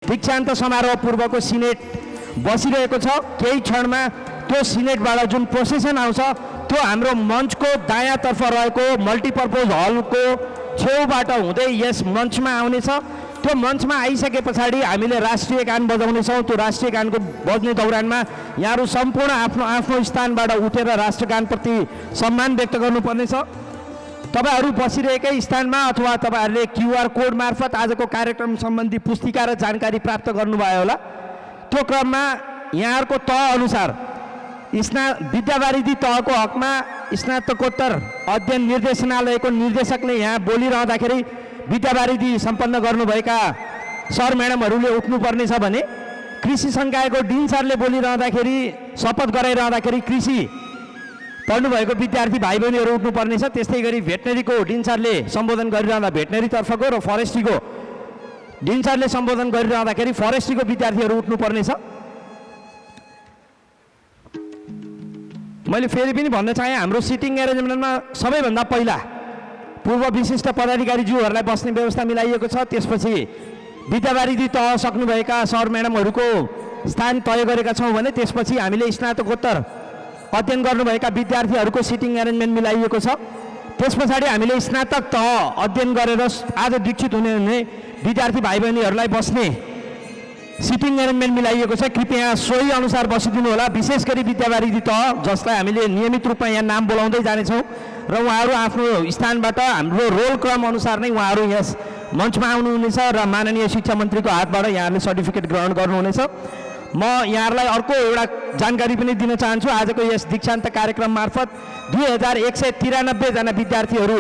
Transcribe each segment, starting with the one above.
दीक्षान्त समारोह पूर्वको सिनेट बसिरहेको छ। केही क्षणमा त्यो सिनेटबाट जुन प्रोसेसन आउँछ त्यो हाम्रो मञ्चको दायाँतर्फ रहेको मल्टिपर्पज हलको छेउबाट हुँदै यस मञ्चमा आउनेछ। त्यो मञ्चमा आइसके पछाडि हामीले राष्ट्रिय गान बजाउनेछौँ। त्यो राष्ट्रिय गानको बज्ने दौरानमा यहाँहरू सम्पूर्ण आफ्नो आफ्नो स्थानबाट उठेर राष्ट्रगानप्रति सम्मान व्यक्त गर्नुपर्नेछ। तपाईहरू बसिरहेकै स्थानमा अथवा तपाईहरूले क्युआर कोड मार्फत आजको कार्यक्रम सम्बन्धी पुस्तिका र जानकारी प्राप्त गर्नुभयो होला। त्यो क्रममा यहाँहरूको तह अनुसार विद्यावारिधि तहको हकमा स्नातकोत्तर अध्ययन निर्देशनालयको निर्देशकले यहाँ बोलिरहँदाखेरि विद्यावारिधि सम्पन्न गर्नुभएका सर म्याडमहरूले उठ्नुपर्नेछ भने कृषि संकायको डिन सरले बोलिरहँदाखेरि शपथ गराइरहँदाखेरि कृषि पढ्नुभएको विद्यार्थी भाइ बहिनीहरू उठ्नुपर्नेछ। त्यस्तै गरी भेटनरीको डिन सरले सम्बोधन गरिरहँदा भेटनरीतर्फको र फरेस्ट्रीको डिन सरले सम्बोधन गरिरहँदाखेरि फरेस्ट्रीको विद्यार्थीहरू उठ्नुपर्नेछ। मैले फेरि पनि भन्न चाहेँ हाम्रो सिटिङ एरेन्जमेन्टमा सबैभन्दा पहिला पूर्व विशिष्ट पदाधिकारीज्यूहरूलाई बस्ने व्यवस्था मिलाइएको छ। त्यसपछि विद्यावारिधि तह सक्नुभएका सर म्याडमहरूको स्थान तय गरेका छौँ भने त्यसपछि हामीले स्नातकोत्तर अध्ययन गर्नुभएका विद्यार्थीहरूको सिटिङ एरेन्जमेन्ट मिलाइएको छ। त्यस पछाडि हामीले स्नातक तह अध्ययन गरेर आज दीक्षित हुने विद्यार्थी भाइ बहिनीहरूलाई बस्ने सिटिङ एरेन्जमेन्ट मिलाइएको छ। कृपया सोही अनुसार बसिदिनु होला। विशेष गरी विद्यावारिधि तह जसलाई हामीले नियमित रूपमा यहाँ नाम बोलाउँदै जानेछौँ र उहाँहरू आफ्नो स्थानबाट हाम्रो रोल क्रम अनुसार नै उहाँहरू यस मञ्चमा आउनुहुनेछ र माननीय शिक्षा मन्त्रीको हातबाट यहाँहरूले सर्टिफिकेट ग्रहण गर्नुहुनेछ। म यहाँहरूलाई अर्को एउटा जानकारी पनि दिन चाहन्छु। आजको यस दीक्षान्त कार्यक्रम मार्फत 2193 जना विद्यार्थीहरू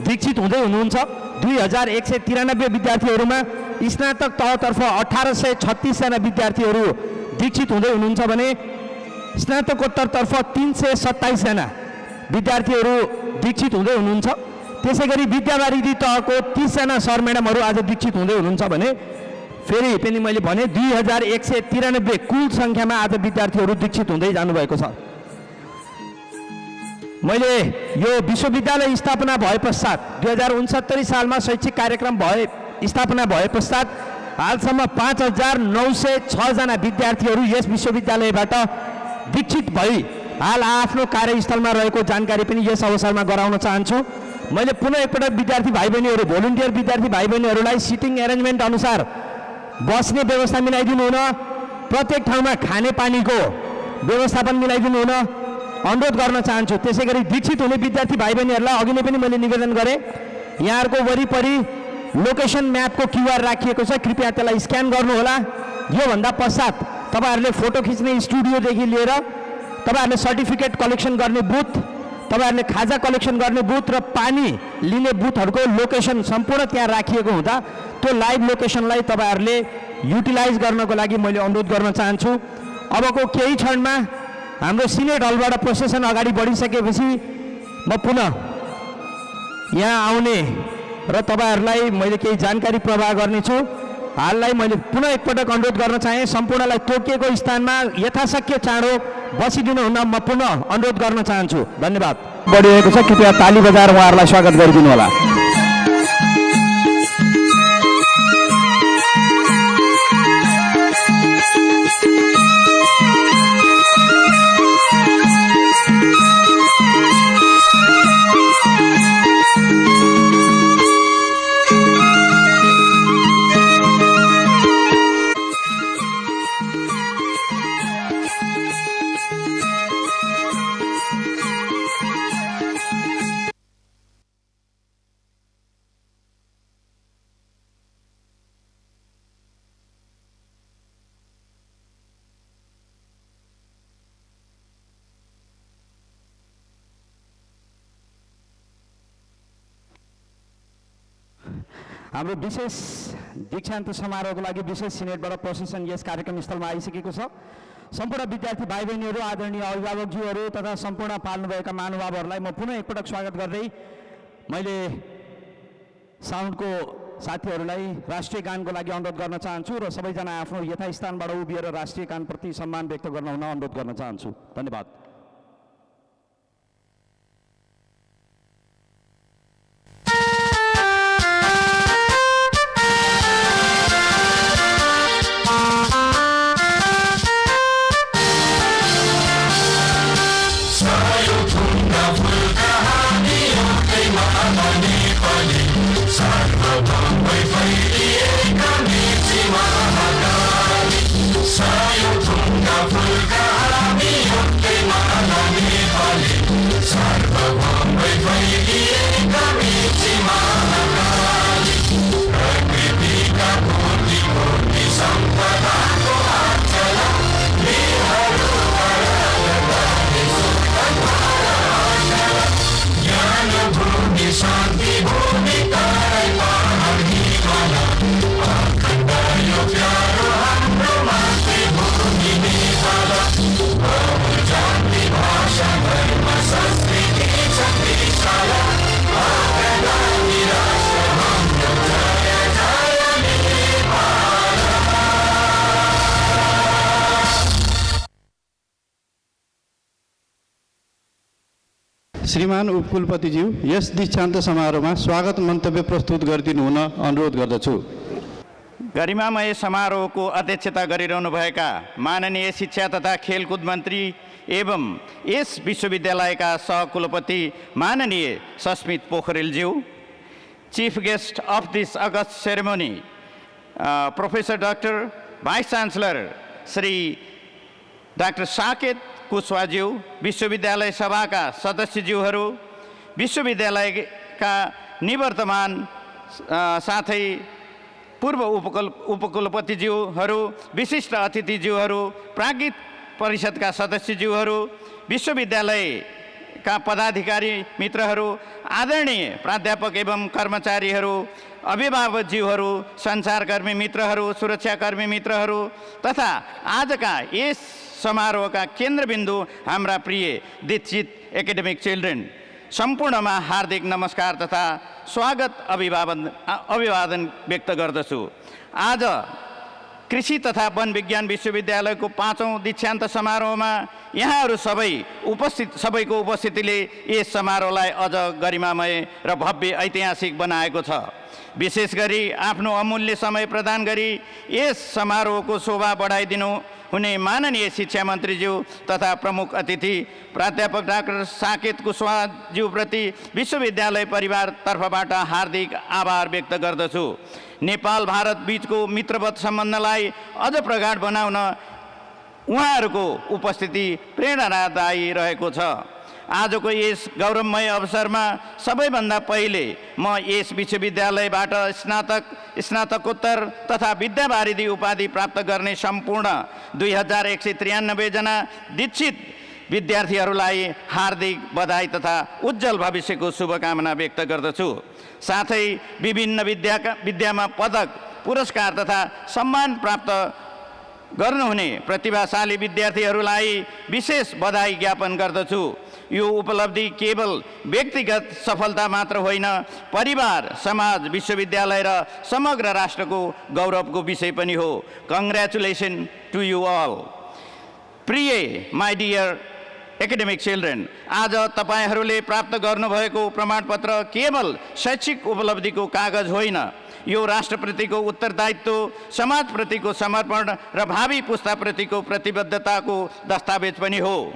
दीक्षित हुँदै हुनुहुन्छ। 2193 विद्यार्थीहरूमा स्नातक तहतर्फ 1836 जना विद्यार्थीहरू दीक्षित हुँदै हुनुहुन्छ भने स्नातकोत्तरतर्फ 327 जना विद्यार्थीहरू दीक्षित हुँदै हुनुहुन्छ। त्यसै गरी विद्यावारिधि तहको 30 जना सर म्याडमहरू आज दीक्षित हुँदै हुनुहुन्छ भने फेरि पनि मैले भने 2193 कुल सङ्ख्यामा आज विद्यार्थीहरू दीक्षित हुँदै जानुभएको छ। मैले यो विश्वविद्यालय स्थापना भए पश्चात 2069 सालमा शैक्षिक कार्यक्रम स्थापना भए पश्चात हालसम्म 5906 जना विद्यार्थीहरू यस विश्वविद्यालयबाट दीक्षित भई हाल आफ्नो कार्यस्थलमा रहेको जानकारी पनि यस अवसरमा गराउन चाहन्छु। मैले पुनः एकपटक विद्यार्थी भाइ बहिनीहरू भोलिन्टियर विद्यार्थी भाइ बहिनीहरूलाई सिटिङ एरेन्जमेन्ट अनुसार बस्ने व्यवस्था मिलाइदिनु हुन, प्रत्येक ठाउँमा खानेपानीको व्यवस्थापन मिलाइदिनु हुन अनुरोध गर्न चाहन्छु। त्यसै गरी दीक्षित हुने विद्यार्थी भाइ बहिनीहरूलाई अघि नै पनि मैले निवेदन गरेँ, यहाँहरूको वरिपरि लोकेसन म्यापको क्युआर राखिएको छ, कृपया त्यसलाई स्क्यान गर्नुहोला। योभन्दा पश्चात तपाईँहरूले फोटो खिच्ने स्टुडियोदेखि लिएर तपाईँहरूले सर्टिफिकेट कलेक्सन गर्ने बुथ, तपाईँहरूले खाजा कलेक्सन गर्ने बुथ र पानी लिने बुथहरूको लोकेसन सम्पूर्ण त्यहाँ राखिएको हुँदा त्यो लाइभ लोकेसनलाई तपाईँहरूले युटिलाइज गर्नको लागि मैले अनुरोध गर्न चाहन्छु। अबको केही क्षणमा हाम्रो सिनेट हलबाट प्रोसेसन अगाडि बढिसकेपछि म पुनः यहाँ आउने र तपाईँहरूलाई मैले केही जानकारी प्रवाह गर्नेछु। हाललाई मैले पुनः एकपटक अनुरोध गर्न चाहेँ, सम्पूर्णलाई तोकिएको स्थानमा यथाशक्य चाँडो बसिदिनु हुन म पुनः अनुरोध गर्न चाहन्छु। धन्यवाद। बढिरहेको छ, कृपया ताली बजाएर उहाँहरूलाई स्वागत गरिदिनु होला। हाम्रो विशेष दीक्षान्त समारोहको लागि विशेष सिनेटबाट प्रोसेसन यस कार्यक्रम स्थलमा आइसकेको छ। सम्पूर्ण विद्यार्थी भाइ बहिनीहरू, आदरणीय अभिभावकज्यूहरू तथा सम्पूर्ण पाल्नुभएका महानुभावहरूलाई म पुनः एकपटक स्वागत गर्दै मैले साउन्डको साथीहरूलाई राष्ट्रिय गानको लागि अनुरोध गर्न चाहन्छु र सबैजना आफ्नो यथास्थानबाट उभिएर राष्ट्रिय गानप्रति सम्मान व्यक्त गर्न हुन अनुरोध गर्न चाहन्छु। धन्यवाद। नेपाली सार्वभौम भई फैलिएका मेची महाकाली सयौं थुङ्गा फुलका हामी एउटै माला नेपाली सार्वभौम भई फैलिएका मेची महाकाली प्रकृतिका कोटि कोटि सम्पदाको आचला ज्ञान भूमि शान्ति भूमि तराई पहाड हिमाल अखण्ड यो प्यारो हाम्रो मातृभूमि नेपाल बहु जाति भाषा धर्म संस्कृति शक्तिशाला अग्रगामी राष्ट्र हाम्रो जय जय नेपाल। श्रीमान उपकुलपतिज्यू, यस दीक्षान्त समारोहमा स्वागत मन्तव्य प्रस्तुत गरिदिनु हुन अनुरोध गर्दछु। गरिमामय समारोहको अध्यक्षता गरिरहनुभएका माननीय शिक्षा तथा खेलकुद मन्त्री एवं यस विश्वविद्यालयका सहकुलपति माननीय सस्मित पोखरेलज्यू, chief guest of this august ceremony professor doctor vice chancellor Shri doctor Saket कुशवाज्यू, विश्वविद्यालय सभाका सदस्यज्यूहरू, विश्वविद्यालयका निवर्तमान साथै पूर्व उपकुलपतिज्यूहरू, विशिष्ट अतिथिज्यूहरू, प्राज्ञिक परिषदका सदस्यज्यूहरू, विश्वविद्यालयका पदाधिकारी मित्रहरू, आदरणीय प्राध्यापक एवं कर्मचारीहरू, अभिभावकज्यूहरू, सञ्चारकर्मी मित्रहरू, सुरक्षाकर्मी मित्रहरू तथा आजका यस समारोहका केन्द्रबिन्दु हाम्रा प्रिय दीक्षित एकाडेमिक चिल्ड्रेन सम्पूर्णमा हार्दिक नमस्कार तथा स्वागत अभिवादन व्यक्त गर्दछु। आज कृषि तथा वन विज्ञान विश्वविद्यालयको 5औं दीक्षान्त समारोहमा यहाँहरू सबैको उपस्थितिले यस समारोहलाई अझ गरिमामय र भव्य ऐतिहासिक बनाएको छ। विशेष गरी आफ्नो अमूल्य समय प्रदान गरी यस समारोहको शोभा बढाइदिनु हुने माननीय शिक्षा मन्त्रीज्यू तथा प्रमुख अतिथि प्राध्यापक डाक्टर साकेत कुशवाहज्यूप्रति विश्वविद्यालय परिवार तर्फबाट हार्दिक आभार व्यक्त गर्दछु। नेपाल भारत बीचको मित्रवत सम्बन्धलाई अझ प्रगाढ बनाउन उहाँहरूको उपस्थिति प्रेरणादायी रहेको छ। आजको यस गौरवमय अवसरमा सबैभन्दा पहिले म यस विश्वविद्यालयबाट स्नातकोत्तर तथा विद्यावारिधि उपाधि प्राप्त गर्ने सम्पूर्ण 2193 जना दीक्षित विद्यार्थीहरूलाई हार्दिक बधाई तथा उज्जवल भविष्यको शुभकामना व्यक्त गर्दछु। साथै विभिन्न विद्यामा पदक, पुरस्कार तथा सम्मान प्राप्त गर्नुहुने प्रतिभाशाली विद्यार्थीहरूलाई विशेष बधाई ज्ञापन गर्दछु। यो उपलब्धि केवल व्यक्तिगत सफलता मात्र होइन, परिवार, समाज, विश्वविद्यालय र समग्र राष्ट्रको गौरवको विषय पनि हो। Congratulation to you all. प्रिय माई डियर एकाडेमिक चिल्ड्रेन, आज तपाईहरूले प्राप्त गर्नुभएको प्रमाणपत्र केवल शैक्षिक उपलब्धिको कागज होइन, यो राष्ट्रप्रतिको उत्तरदायित्व, समाजप्रतिको समर्पण र भावी पुस्ताप्रतिको प्रतिबद्धताको दस्तावेज पनि हो।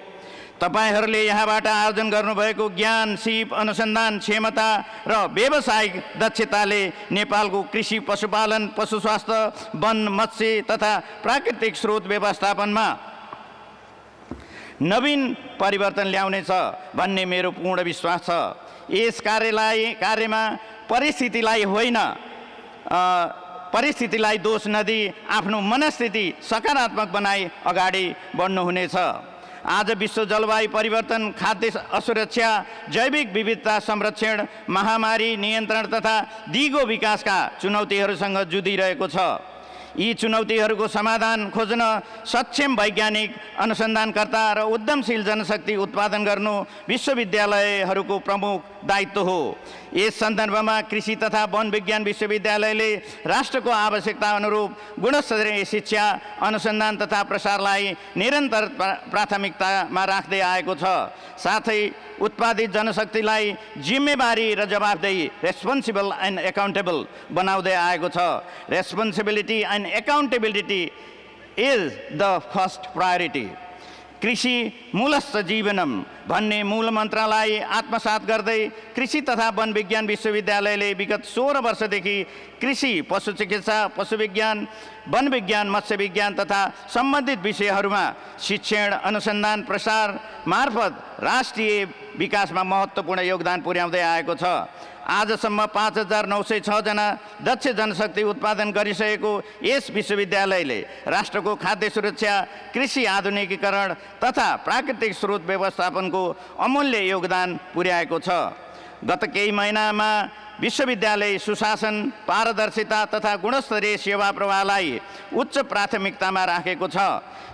तपाईहरूले यहाँबाट आर्जन गर्नुभएको ज्ञान, सिप, अनुसन्धान, क्षमता र व्यावसायिक दक्षताले नेपालको कृषि, पशुपालन, पशु स्वास्थ्य, वन, मत्स्य तथा प्राकृतिक स्रोत व्यवस्थापनमा नवीन परिवर्तन ल्याउनेछ भन्ने मेरो पूर्ण विश्वास छ। यस कार्यमा परिस्थितिलाई दोष नदिई आफ्नो मनस्थिति सकारात्मक बनाई अगाडि बढ्नुहुनेछ। आज विश्व जलवायु परिवर्तन, खाद्य असुरक्षा, जैविक विविधता संरक्षण, महामारी नियन्त्रण तथा दिगो विकासका चुनौतीहरूसँग जुधिरहेको छ। यी चुनौतीहरूको समाधान खोज्न सक्षम वैज्ञानिक, अनुसन्धानकर्ता र उद्यमशील जनशक्ति उत्पादन गर्नु विश्वविद्यालयहरूको प्रमुख दायित्व हो। यस सन्दर्भमा कृषि तथा वन विज्ञान विश्वविद्यालयले राष्ट्रको आवश्यकता अनुरूप गुणस्तरीय शिक्षा, अनुसन्धान तथा प्रसारलाई निरन्तर प्राथमिकतामा राख्दै आएको छ। साथै उत्पादित जनशक्तिलाई जिम्मेवारी र जवाफदेही, रेस्पोन्सिबल एन्ड एकाउन्टेबल बनाउँदै आएको छ। Responsibility and accountability is the first priority. कृषि मूलस्थ जीवनम भन्ने मूल मन्त्रलाई आत्मसात गर्दै कृषि तथा वन विज्ञान विश्वविद्यालयले विगत 16 वर्षदेखि कृषि, पशु चिकित्सा, पशु विज्ञान, वन विज्ञान, मत्स्य विज्ञान तथा सम्बन्धित विषयहरूमा शिक्षण, अनुसन्धान, प्रसार मार्फत राष्ट्रिय विकासमा महत्त्वपूर्ण योगदान पुर्याउँदै आएको छ। आजसम्म 5,906 जना दक्ष जनशक्ति उत्पादन गरिसकेको यस विश्वविद्यालयले राष्ट्रको खाद्य सुरक्षा, कृषि आधुनिकीकरण तथा प्राकृतिक स्रोत व्यवस्थापनको अमूल्य योगदान पुर्याएको छ। गत केही महिनामा विश्वविद्यालय सुशासन, पारदर्शिता तथा गुणस्तरीय सेवा प्रवाहलाई उच्च प्राथमिकतामा राखेको छ।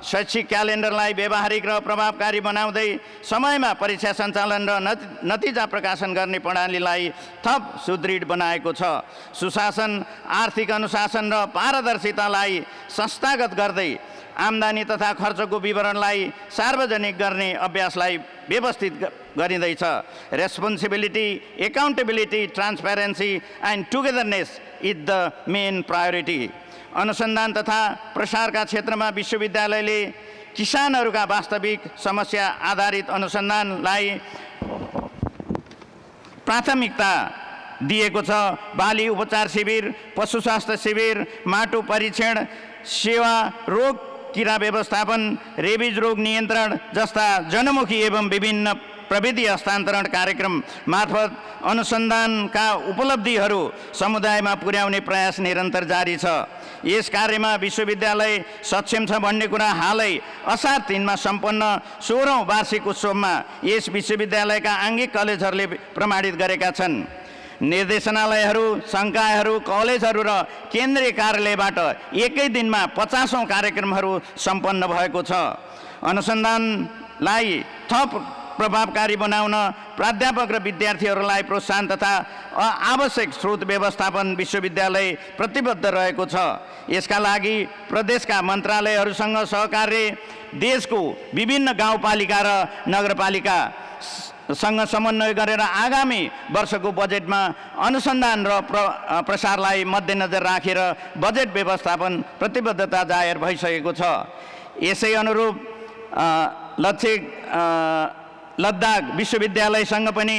शैक्षिक क्यालेन्डरलाई व्यावहारिक र प्रभावकारी बनाउँदै समयमा परीक्षा सञ्चालन र नतिजा प्रकाशन गर्ने प्रणालीलाई थप सुदृढ बनाएको छ। सुशासन, आर्थिक अनुशासन र पारदर्शितालाई संस्थागत गर्दै आम्दानी तथा खर्चको विवरणलाई सार्वजनिक गर्ने अभ्यासलाई व्यवस्थित गरिँदैछ। Responsibility, accountability, transparency and togetherness is the main priority. अनुसन्धान तथा प्रसारका क्षेत्रमा विश्वविद्यालयले किसानहरूका वास्तविक समस्या आधारित अनुसन्धानलाई प्राथमिकता दिएको छ। बाली उपचार शिविर, पशु स्वास्थ्य शिविर, माटो परीक्षण सेवा, रोग किरा व्यवस्थापन, रेबिज रोग नियन्त्रण जस्ता जनमुखी एवं विभिन्न प्रविधि हस्तान्तरण कार्यक्रम मार्फत अनुसन्धानका उपलब्धिहरू समुदायमा पुर्याउने प्रयास निरन्तर जारी छ। यस कार्यमा विश्वविद्यालय सक्षम छ भन्ने कुरा हालै असार 3 सम्पन्न 16औं वार्षिक उत्सवमा यस विश्वविद्यालयका आङ्गिक कलेजहरूले प्रमाणित गरेका छन्। निर्देशनालयहरू, संकायहरू, कलेजहरू र केन्द्रीय कार्यालयबाट एकै दिनमा 50औं कार्यक्रमहरू सम्पन्न भएको छ। अनुसन्धानलाई थप प्रभावकारी बनाउन प्राध्यापक र विद्यार्थीहरूलाई प्रोत्साहन तथा आवश्यक स्रोत व्यवस्थापन विश्वविद्यालय प्रतिबद्ध रहेको छ। यसका लागि प्रदेशका मन्त्रालयहरूसँग सहकार्य, देशको विभिन्न गाउँपालिका र नगरपालिका सँग समन्वय गरेर आगामी वर्षको बजेटमा अनुसन्धान र प्रसारलाई मध्यनजर राखेर बजेट व्यवस्थापन प्रतिबद्धता जाहेर भइसकेको छ। यसै अनुरूप लद्दाख विश्वविद्यालयसँग पनि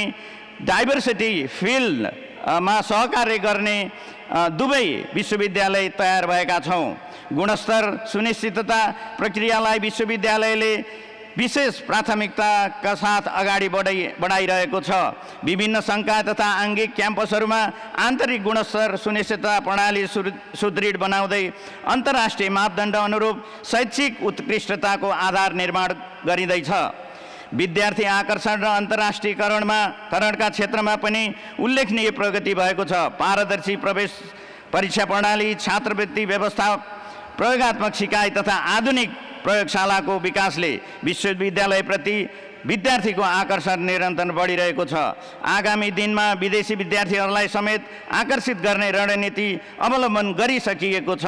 डाइभर्सिटी फिल्डमा सहकार्य गर्ने दुवै विश्वविद्यालय तयार भएका छौँ। गुणस्तर सुनिश्चितता प्रक्रियालाई विश्वविद्यालयले विशेष प्राथमिकताका साथ अगाडि बढाइरहेको छ। विभिन्न संकाय तथा आङ्गिक क्याम्पसहरूमा आन्तरिक गुणस्तर सुनिश्चितता प्रणाली सुदृढ बनाउँदै अन्तर्राष्ट्रिय मापदण्ड अनुरूप शैक्षिक उत्कृष्टताको आधार निर्माण गरिँदैछ। विद्यार्थी आकर्षण र अन्तर्राष्ट्रियकरणका क्षेत्रमा पनि उल्लेखनीय प्रगति भएको छ। पारदर्शी प्रवेश परीक्षा प्रणाली, छात्रवृत्ति व्यवस्था, प्रयोगात्मक सिकाइ तथा आधुनिक प्रयोगशालाको विकासले विश्वविद्यालयप्रति विद्यार्थीको आकर्षण निरन्तर बढिरहेको छ। आगामी दिनमा विदेशी विद्यार्थीहरूलाई समेत आकर्षित गर्ने रणनीति अवलम्बन गरिसकिएको छ,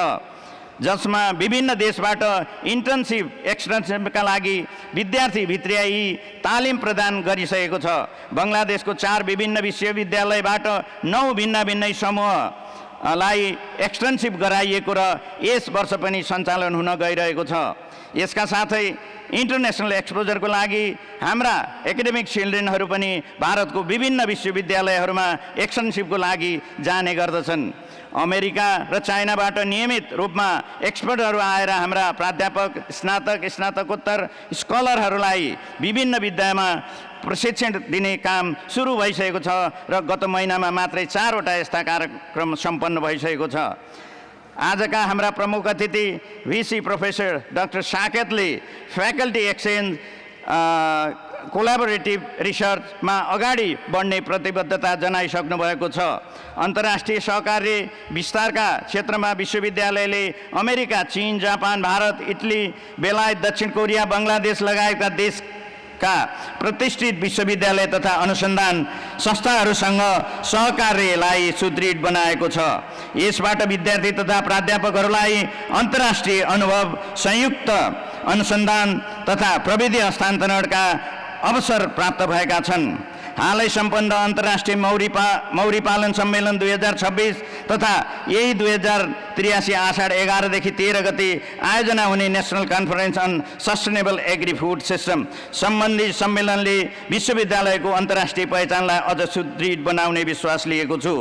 जसमा विभिन्न देशबाट इन्टर्नसिप, एक्सटर्नसिपका लागि विद्यार्थी भित्र्याई तालिम प्रदान गरिसकेको छ। बङ्गलादेशको 4 विभिन्न विश्वविद्यालयबाट 9 भिन्न समूहलाई एक्सटर्नसिप गराइएको र यस वर्ष पनि सञ्चालन हुन गइरहेको छ। यसका साथै इन्टरनेसनल एक्सपोजरको लागि हाम्रा एकाडेमिक चिल्ड्रेनहरू पनि भारतको विभिन्न विश्वविद्यालयहरूमा एक्सटर्नसिपको लागि जाने गर्दछन्। अमेरिका र चाइनाबाट नियमित रूपमा एक्सपर्टहरू आएर हाम्रा प्राध्यापक, स्नातक, स्नातकोत्तर स्कलरहरूलाई विभिन्न विद्यामा प्रशिक्षण दिने काम सुरु भइसकेको छ र गत महिनामा मात्रै 4 वटा यस्ता कार्यक्रम सम्पन्न भइसकेको छ। आजका हाम्रा प्रमुख अतिथि भिसी प्रोफेसर डाक्टर साकेतले फ्याकल्टी एक्सचेन्ज, कोलाबोरेटिभ रिसर्चमा अगाडि बढ्ने प्रतिबद्धता जनाइसक्नु भएको छ। अन्तर्राष्ट्रिय सहकार्य विस्तारका क्षेत्रमा विश्वविद्यालयले अमेरिका, चीन, जापान, भारत, इटली, बेलायत, दक्षिण कोरिया, बङ्गलादेश लगायतका देशका प्रतिष्ठित विश्वविद्यालय तथा अनुसन्धान संस्थाहरूसँग सहकार्यलाई सुदृढ बनाएको छ। यसबाट विद्यार्थी तथा प्राध्यापकहरूलाई अन्तर्राष्ट्रिय अनुभव, संयुक्त अनुसन्धान तथा प्रविधि हस्तान्तरणका अवसर प्राप्त भएका छन्। हालै सम्पन्न अन्तर्राष्ट्रिय मौरी पालन सम्मेलन 2026 तथा यही 2083 आषाढ 11 देखि 13 गते आयोजना हुने national conference on sustainable agri food system सम्बन्धी सम्मेलनले विश्वविद्यालयको अन्तर्राष्ट्रिय पहिचानलाई अझ सुदृढ बनाउने विश्वास लिएको छु।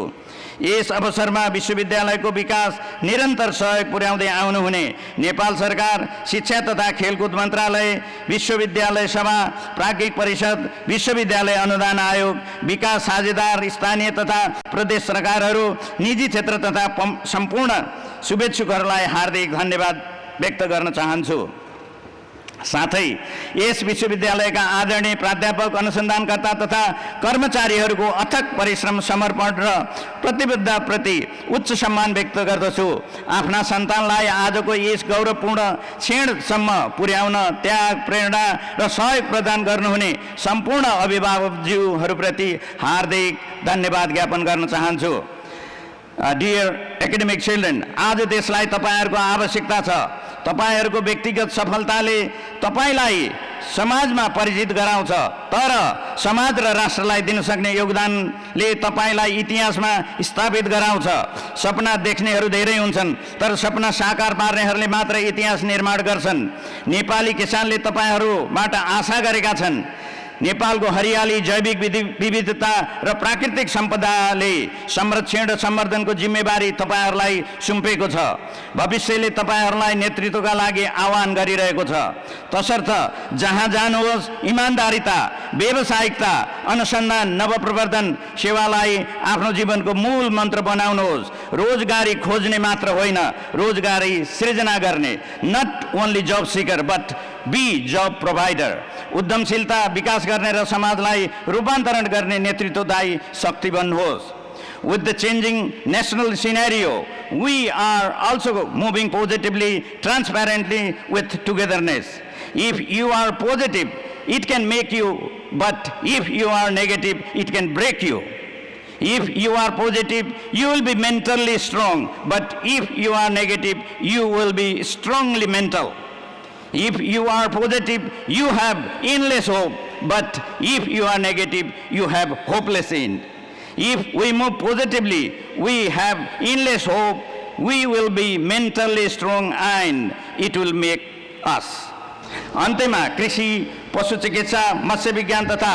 यस अवसरमा विश्वविद्यालयको विकास निरन्तर सहयोग पुर्याउँदै आउनुहुने नेपाल सरकार, शिक्षा तथा खेलकुद मन्त्रालय, विश्वविद्यालय सभा, प्राज्ञिक परिषद, विश्वविद्यालय अनुदान आयोग, विकास साझेदार स्थानीय तथा प्रदेश सरकारहरू, निजी क्षेत्र तथा सम्पूर्ण शुभेच्छुकहरूलाई हार्दिक धन्यवाद व्यक्त गर्न चाहन्छु। साथै यस विश्वविद्यालयका आदरणीय प्राध्यापक, अनुसन्धानकर्ता तथा कर्मचारीहरूको अथक परिश्रम, समर्पण र प्रतिबद्धताप्रति उच्च सम्मान व्यक्त गर्दछु। आफ्ना सन्तानलाई आजको यस गौरवपूर्ण क्षणसम्म पुर्याउन त्याग, प्रेरणा र सहयोग प्रदान गर्नुहुने सम्पूर्ण अभिभावकज्यूहरूप्रति हार्दिक धन्यवाद ज्ञापन गर्न चाहन्छु। डियर एकाडेमिक चिल्ड्रेन, आज देशलाई तपाईँहरूको आवश्यकता छ। तपाईँहरूको व्यक्तिगत सफलताले तपाईँलाई समाजमा परिचित गराउँछ, तर समाज र राष्ट्रलाई दिन सक्ने योगदानले तपाईँलाई इतिहासमा स्थापित गराउँछ। सपना देख्नेहरू धेरै हुन्छन्, तर सपना साकार पार्नेहरूले मात्र इतिहास निर्माण गर्छन्। नेपाली किसानले तपाईँहरूबाट आशा गरेका छन्। नेपालको हरियाली, जैविक विविधता र प्राकृतिक सम्पदाले संरक्षण र सम्वर्धनको जिम्मेवारी तपाईँहरूलाई सुम्पेको छ। भविष्यले तपाईँहरूलाई नेतृत्वका लागि आह्वान गरिरहेको छ। तसर्थ जहाँ जानुहोस् इमान्दारिता, व्यावसायिकता, अनुसन्धान, नवप्रवर्धन, सेवालाई आफ्नो जीवनको मूल मन्त्र बनाउनुहोस्। रोजगारी खोज्ने मात्र होइन, रोजगारी सृजना गर्ने। Not only job seeker but be job provider. उद्यमशीलता विकास गर्ने र समाजलाई रूपान्तरण गर्ने नेतृत्वदायी शक्ति बन्नुहोस्। With the changing national scenario, we are also moving positively, transparently, with togetherness. If you are positive, it can make you, but if you are negative, it can break you. If you are positive, you will be mentally strong, but if you are negative, you will be strongly mental. If you are positive, you have endless hope, but if you are negative, you have hopeless end. If we move positively, we have endless hope, we will be mentally strong and it will make us. अन्त्यमा कृषि, पशु चिकित्सा, मत्स्य विज्ञान तथा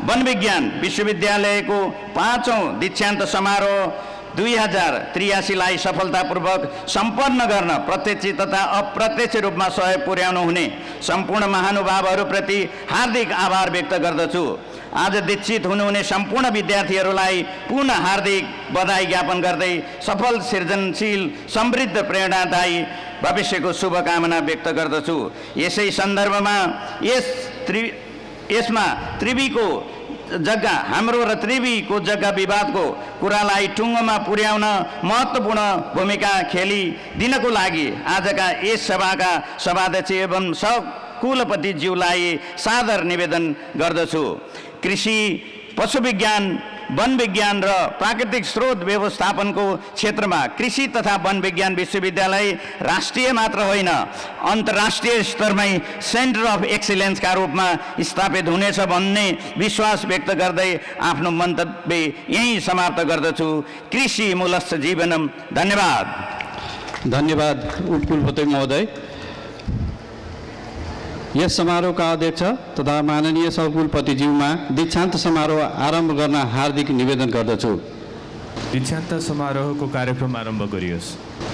वन विज्ञान विश्वविद्यालयको 5औं दीक्षान्त समारोह 2083लाई सफलतापूर्वक सम्पन्न गर्न प्रत्यक्ष तथा अप्रत्यक्ष रूपमा सहयोग पुर्याउनु हुने सम्पूर्ण महानुभावहरूप्रति हार्दिक आभार व्यक्त गर्दछु। आज दीक्षित हुनुहुने सम्पूर्ण विद्यार्थीहरूलाई पुनः हार्दिक बधाई ज्ञापन गर्दै सफल, सृजनशील, समृद्ध, प्रेरणादायी भविष्यको शुभकामना व्यक्त गर्दछु। यसै सन्दर्भमा यसमा त्रिवीको जग्गा, हाम्रो र त्रिवीको जग्गा विवादको कुरालाई टुङ्गोमा पुर्याउन महत्त्वपूर्ण भूमिका खेलिदिनको लागि आजका यस सभाका सभाध्यक्ष एवं कुलपतिज्यूलाई सादर निवेदन गर्दछु। कृषि, पशु विज्ञान, वन विज्ञान र प्राकृतिक स्रोत व्यवस्थापनको क्षेत्रमा कृषि तथा वन विज्ञान विश्वविद्यालय राष्ट्रिय मात्र होइन, अन्तर्राष्ट्रिय स्तरमै सेन्टर अफ एक्सिलेन्सका रूपमा स्थापित हुनेछ भन्ने विश्वास व्यक्त गर्दै आफ्नो मन्तव्य यहीँ समाप्त गर्दछु। कृषि मूलस्य जीवनम। धन्यवाद। धन्यवाद उपकुलपति महोदय। यस समारोहका अध्यक्ष तथा माननीय सहकुलपतिज्यूमा दीक्षान्त समारोह आरम्भ गर्न हार्दिक निवेदन गर्दछु। दीक्षान्त समारोहको कार्यक्रम आरम्भ गरियोस्।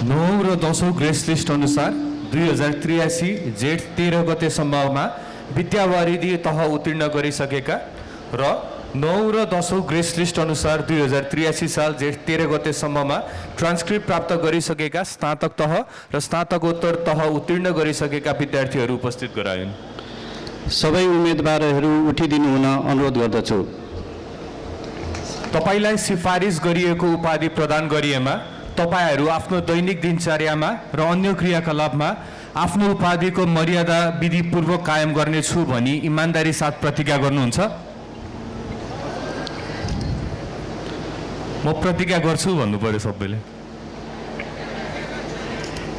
9औं र 10औं ग्रेस लिस्ट अनुसार 2083 जेठ 13 गतेसम्ममा विद्यावारिधि तह उत्तीर्ण गरिसकेका र 9औं र 10औं ग्रेस लिस्ट अनुसार 2083 साल जेठ 13 गतेसम्ममा ट्रान्सक्रिप्ट प्राप्त गरिसकेका स्नातक तह र स्नातकोत्तर तह उत्तीर्ण गरिसकेका विद्यार्थीहरू उपस्थित गराइन्। सबै उम्मेदवारहरू उठिदिनु हुन अनुरोध गर्दछु। तपाईलाई सिफारिस गरिएको उपाधि प्रदान गरिएमा तपाईहरू आफ्नो दैनिक दिनचर्यामा र अन्य क्रियाकलापमा आफ्नो उपाधिको मर्यादा विधिपूर्वक कायम गर्नेछु भनी इमान्दारी साथ प्रतिज्ञा गर्नुहुन्छ? म प्रतिज्ञा गर्छु भन्नु पर्यो सबैले।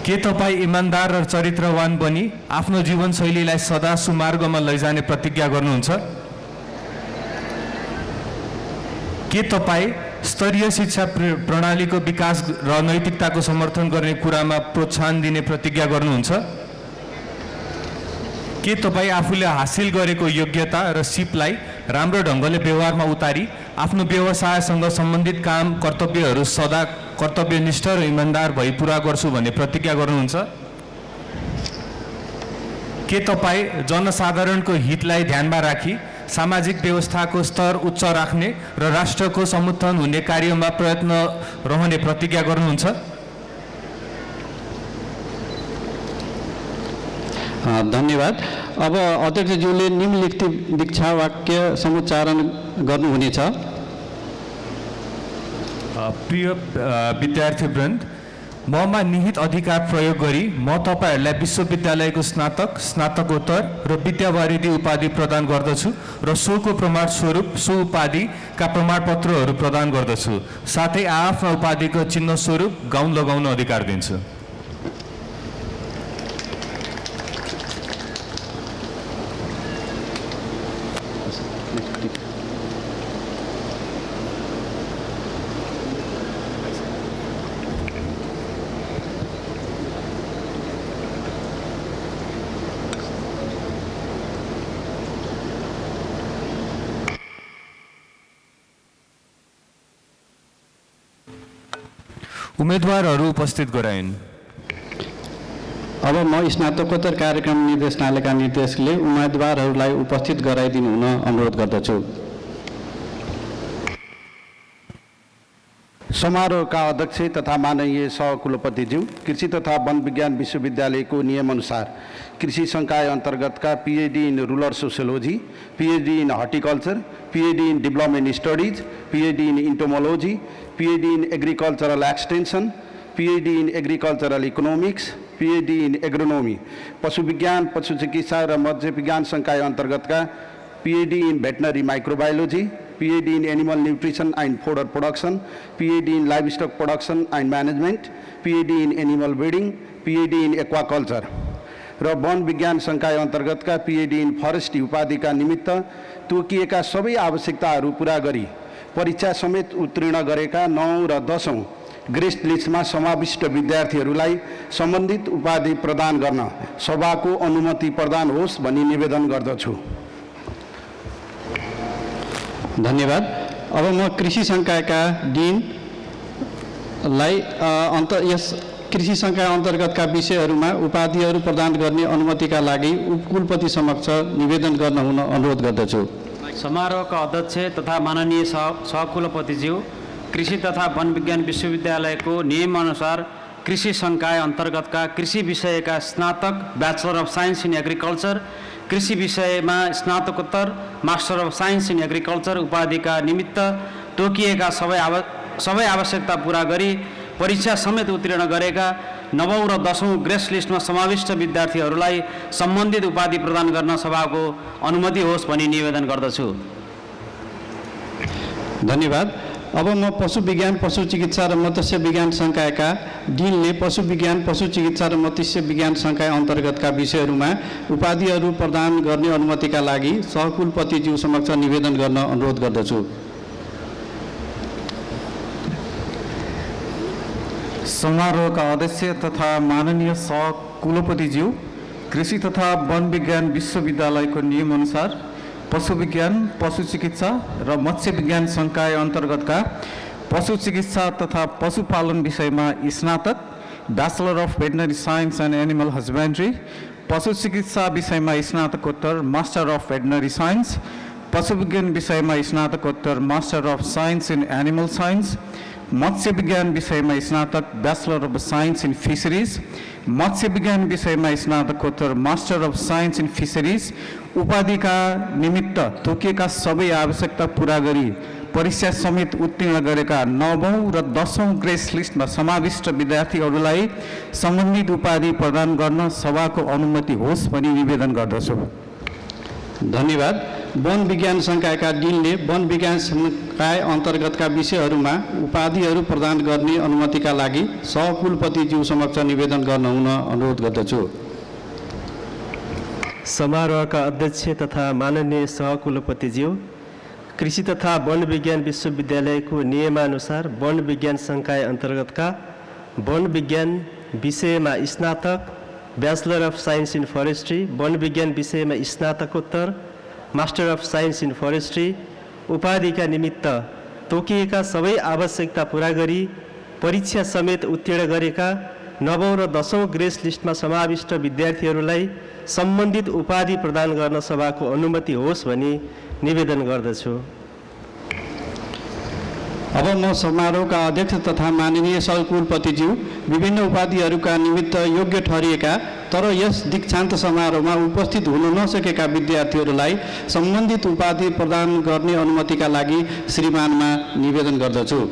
के तपाईँ इमान्दार र चरित्रवान बनी आफ्नो जीवनशैलीलाई सदा सुमार्गमा लैजाने प्रतिज्ञा गर्नुहुन्छ? के तपाईँ स्तरीय शिक्षा प्रणालीको विकास र नैतिकताको समर्थन गर्ने कुरामा प्रोत्साहन दिने प्रतिज्ञा गर्नुहुन्छ? के तपाईँ आफूले हासिल गरेको योग्यता र सिपलाई राम्रो ढङ्गले व्यवहारमा उतारी आफ्नो व्यवसायसँग सम्बन्धित काम कर्तव्यहरू सदा कर्तव्यनिष्ठ र इमान्दार भई पुरा गर्छु भन्ने प्रतिज्ञा गर्नुहुन्छ? के तपाईँ जनसाधारणको हितलाई ध्यानमा राखी सामाजिक व्यवस्थाको स्तर उच्च राख्ने र राष्ट्रको समुत्थान हुने कार्यमा प्रयत्न रहने प्रतिज्ञा गर्नुहुन्छ? धन्यवाद। अब अध्यक्षज्यूले निम्नलिखित दीक्षा वाक्य समुच्चारण गर्नुहुनेछ। प्रिय विद्यार्थीवृन्द, ममा निहित अधिकार प्रयोग गरी म तपाईँहरूलाई विश्वविद्यालयको स्नातक, स्नातकोत्तर र विद्यावारिधि उपाधि प्रदान गर्दछु र सोको प्रमाण स्वरूप सो उपाधिका प्रमाणपत्रहरू प्रदान गर्दछु। साथै आफ्ना उपाधिको चिन्ह स्वरूप गाउन लगाउन अधिकार दिन्छु। उम्मेदवारहरू उपस्थित गराइन्। अब म स्नातकोत्तर कार्यक्रम निर्देशनालयका निर्देशकले उम्मेदवारहरूलाई उपस्थित गराइदिनु हुन अनुरोध गर्दछु। समारोहका अध्यक्ष तथा माननीय सहकुलपतिज्यू, कृषि तथा वन विज्ञान विश्वविद्यालयको नियमअनुसार कृषि संकाय अन्तर्गतका PhD in rural sociology, PhD in horticulture, PhD in development studies, PhD in entomology, PhD in agricultural extension, PhD in agricultural economics, PhD in agronomy, पशु विज्ञान, पशु चिकित्सा र मत्स्य विज्ञान संकाय अन्तर्गतका PhD in veterinary microbiology, PhD in animal nutrition and fodder production, PhD in livestock production and management, PhD in animal breeding, PhD in aquaculture र वन विज्ञान संकाय अन्तर्गतका पीएचडी इन फरेस्ट्री उपाधिका निमित्त तोकिएका सबै आवश्यकताहरू पूरा गरी परीक्षा समेत उत्तीर्ण गरेका 9 र 10औं ग्रेस लिस्टमा समाविष्ट विद्यार्थीहरूलाई सम्बन्धित उपाधि प्रदान गर्न सभाको अनुमति प्रदान होस् भनी निवेदन गर्दछु। धन्यवाद। अब म कृषि संकायका डिनलाई यस कृषि संकाय अन्तर्गतका विषयहरूमा उपाधिहरू प्रदान गर्ने अनुमतिका लागि उपकुलपति समक्ष निवेदन गर्न हुन अनुरोध गर्दछु। समारोहका अध्यक्ष तथा माननीय सहकुलपतिज्यू, कृषि तथा वन विज्ञान विश्वविद्यालयको नियमअनुसार कृषि संकाय अन्तर्गतका कृषि विषयका स्नातक, bachelor of science in agriculture, कृषि विषयमा स्नातकोत्तर, master of science in agriculture उपाधिका निमित्त तोकिएका सबै आवश्यकता पूरा गरी परीक्षा समेत उत्तीर्ण गरेका 9औं र 10औं ग्रेस लिस्टमा समाविष्ट विद्यार्थीहरूलाई सम्बन्धित उपाधि प्रदान गर्न सभाको अनुमति होस् भनी निवेदन गर्दछु। धन्यवाद। अब म पशु विज्ञान, पशु चिकित्सा र मत्स्य विज्ञान संकायका डिनले पशु विज्ञान, पशु चिकित्सा र मत्स्य विज्ञान संकाय अन्तर्गतका विषयहरूमा उपाधिहरू प्रदान गर्ने अनुमतिका लागि सहकुलपतिज्यू समक्ष निवेदन गर्न अनुरोध गर्दछु। समारोहका अध्यक्ष तथा माननीय सहकुलपतिज्यू, कृषि तथा वन विज्ञान विश्वविद्यालयको नियमअनुसार पशु विज्ञान, पशु चिकित्सा र मत्स्य विज्ञान संकाय अन्तर्गतका पशु चिकित्सा तथा पशुपालन विषयमा स्नातक, bachelor of veterinary science and animal husbandry, पशु चिकित्सा विषयमा स्नातकोत्तर, मास्टर अफ भेटनरी साइन्स, पशु विज्ञान विषयमा स्नातकोत्तर, master of science in animal science, मत्स्य विज्ञान विषयमा स्नातक, bachelor of science in fisheries, मत्स्य विज्ञान विषयमा स्नातकोत्तर, master of science in fisheries उपाधिका निमित्त तोकिएका सबै आवश्यकता पूरा गरी परीक्षा समेत उत्तीर्ण गरेका 9औं र 10औं ग्रेस लिस्टमा समाविष्ट विद्यार्थीहरूलाई सम्बन्धित उपाधि प्रदान गर्न सभाको अनुमति होस् भनी निवेदन गर्दछु। धन्यवाद। वन विज्ञान संकायका डिनले वन विज्ञान संकाय अन्तर्गतका विषयहरूमा उपाधिहरू प्रदान गर्ने अनुमतिका लागि सहकुलपतिज्यू समक्ष निवेदन गर्न हुन अनुरोध गर्दछु। समारोहका अध्यक्ष तथा माननीय सहकुलपतिज्यू, कृषि तथा वन विज्ञान विश्वविद्यालयको नियमानुसार वन विज्ञान संकाय अन्तर्गतका वन विज्ञान विषयमा स्नातक, bachelor of science in forestry, वन विज्ञान विषयमा स्नातकोत्तर, master of science in forestry उपाधिका निमित्त तोकिएका सबै आवश्यकता पूरा गरी परीक्षा समेत उत्तीर्ण गरेका 9औं र 10औं ग्रेस लिस्टमा समाविष्ट विद्यार्थीहरूलाई सम्बन्धित उपाधि प्रदान गर्न सभाको अनुमति होस् भनी निवेदन गर्दछु। अब म समारोहका अध्यक्ष तथा माननीय सहकुलपतिज्यू विभिन्न उपाधिहरूका निमित्त योग्य ठहरिएका तर यस दीक्षान्त समारोहमा उपस्थित हुन नसकेका विद्यार्थीहरूलाई सम्बन्धित उपाधि प्रदान गर्ने अनुमतिका लागि श्रीमानमा निवेदन गर्दछु।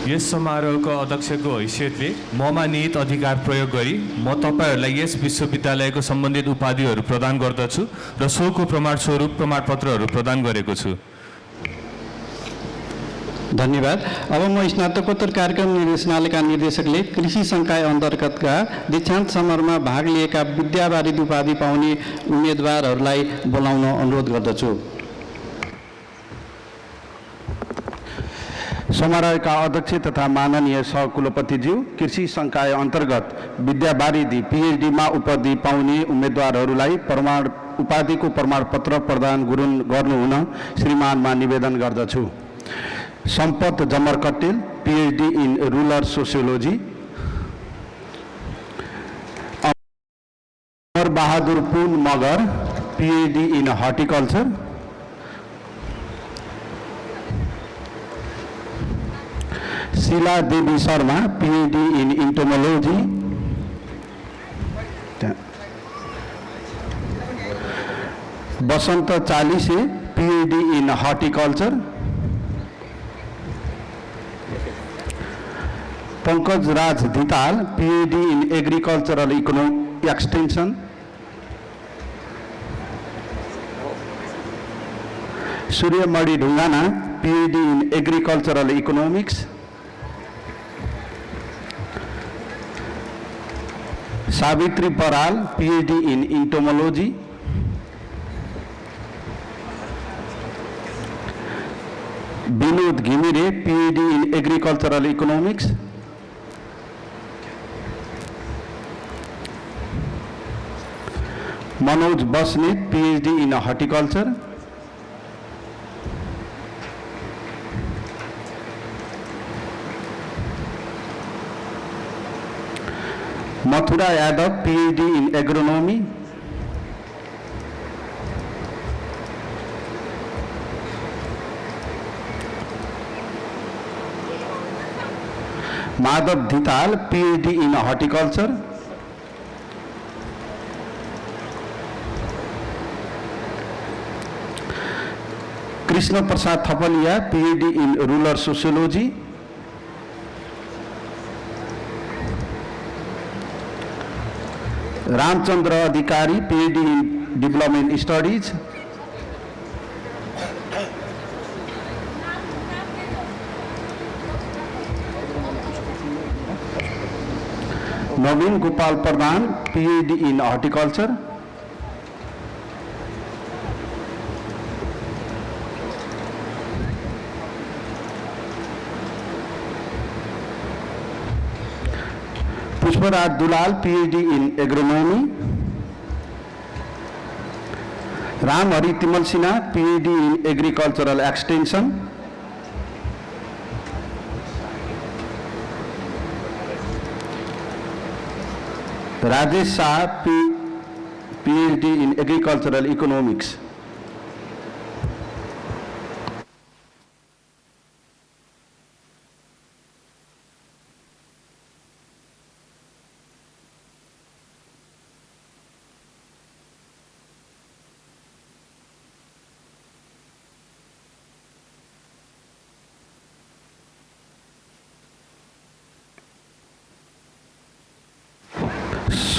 यस समारोहको अध्यक्षको हैसियतले ममा निहित अधिकार प्रयोग गरी म तपाईहरूलाई यस विश्वविद्यालयको सम्बन्धित उपाधिहरू प्रदान गर्दछु र सोको प्रमाणस्वरूप प्रमाणपत्रहरू प्रदान गरेको छु। धन्यवाद। अब म स्नातकोत्तर कार्यक्रम निर्देशनालयका निर्देशकले कृषि संकाय अन्तर्गतका दीक्षान्त समारोहमा भाग लिएका विद्यावारिधि उपाधि पाउने उम्मेदवारहरूलाई बोलाउन अनुरोध गर्दछु। समारोहका अध्यक्ष तथा माननीय सहकुलपतिज्यू कृषि संकाय अन्तर्गत विद्यावारिधि पिएचडीमा उपाधि पाउने उम्मेदवारहरूलाई उपाधिको प्रमाणपत्र प्रदान गर्नुहुन श्रीमानमा निवेदन गर्दछु। Sampat Jamar Kattel PhD in rural sociology, Amar Bahadur Pun Magar PhD in horticulture, Sheela Devi Sharma PhD in entomology, Basant Chalise PhD in horticulture, Pankaj Raj Dhital PhD in agricultural economic extension, Suryamani Dhungana PhD in agricultural economics, Savitri Baral PhD in entomology, Binod Ghimire PhD in agricultural economics, Manoj Basnet PhD in horticulture, Mathura Yadav PhD in agronomy, Madhav Dhital PhD in horticulture, Krishna Prasad Thapaliya PhD in rural sociology, Ramchandra Adhikari PhD in development studies, Naveen Gopal Pradhan PhD in horticulture, Pushparaj Dulal PhD in agronomy, Ram Hari Timal Sinha PhD in agricultural extension, Rajesh Shah PhD in agricultural economics.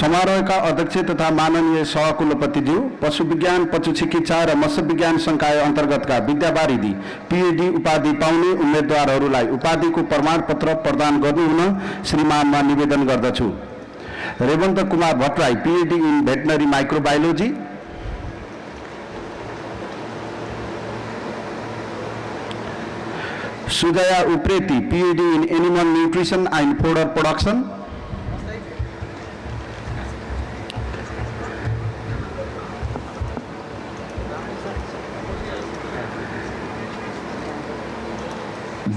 समारोहका अध्यक्ष तथा माननीय सहकुलपतिज्यू, पशु विज्ञान, पशु चिकित्सा र मत्स्य विज्ञान संकाय अन्तर्गतका विद्यावारिधि पिएचडी उपाधि पाउने उम्मेदवारहरूलाई उपाधिको प्रमाणपत्र प्रदान गर्नुहुन श्रीमानमा निवेदन गर्दछु। Rewant Kumar Bhattarai, PhD in veterinary microbiology. Sujaya Upreti, PhD in animal nutrition and fodder production.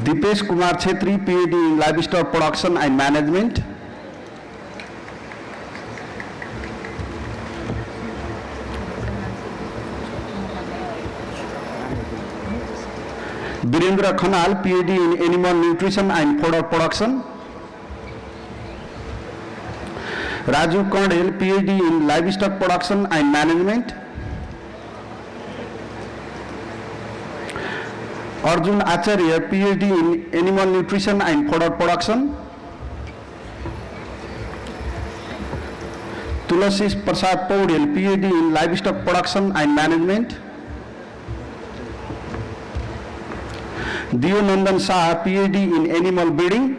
Dipesh Kumar Chhetri, PhD in livestock production and management. Virendra Khanal, PhD in animal nutrition and fodder production. Raju Karnel, PhD in livestock production and management. Arjun Acharya, PhD in animal nutrition and fodder production. Tulsi Prasad Paudel, PhD in livestock production and management. Deonandan Shah, PhD in animal breeding.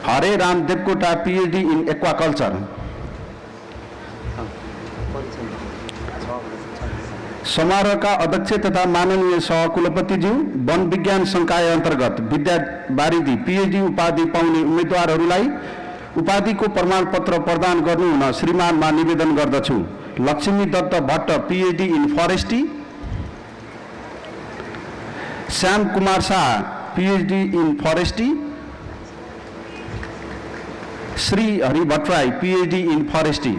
हरे Ram Devkota, PhD in aquaculture. समारोहका अध्यक्ष तथा माननीय सहकुलपतिज्यू, वन विज्ञान संकाय अन्तर्गत विद्यावारिधि PhD उपाधि पाउने उम्मेदवारहरूलाई उपाधिको प्रमाणपत्र प्रदान गर्नुहुन श्रीमानमा निवेदन गर्दछु। Laxmi Dutt Bhatt, PhD in forestry. Shyam Kumar Shah, PhD in forestry. Shri Hari Bhattarai, PhD in forestry.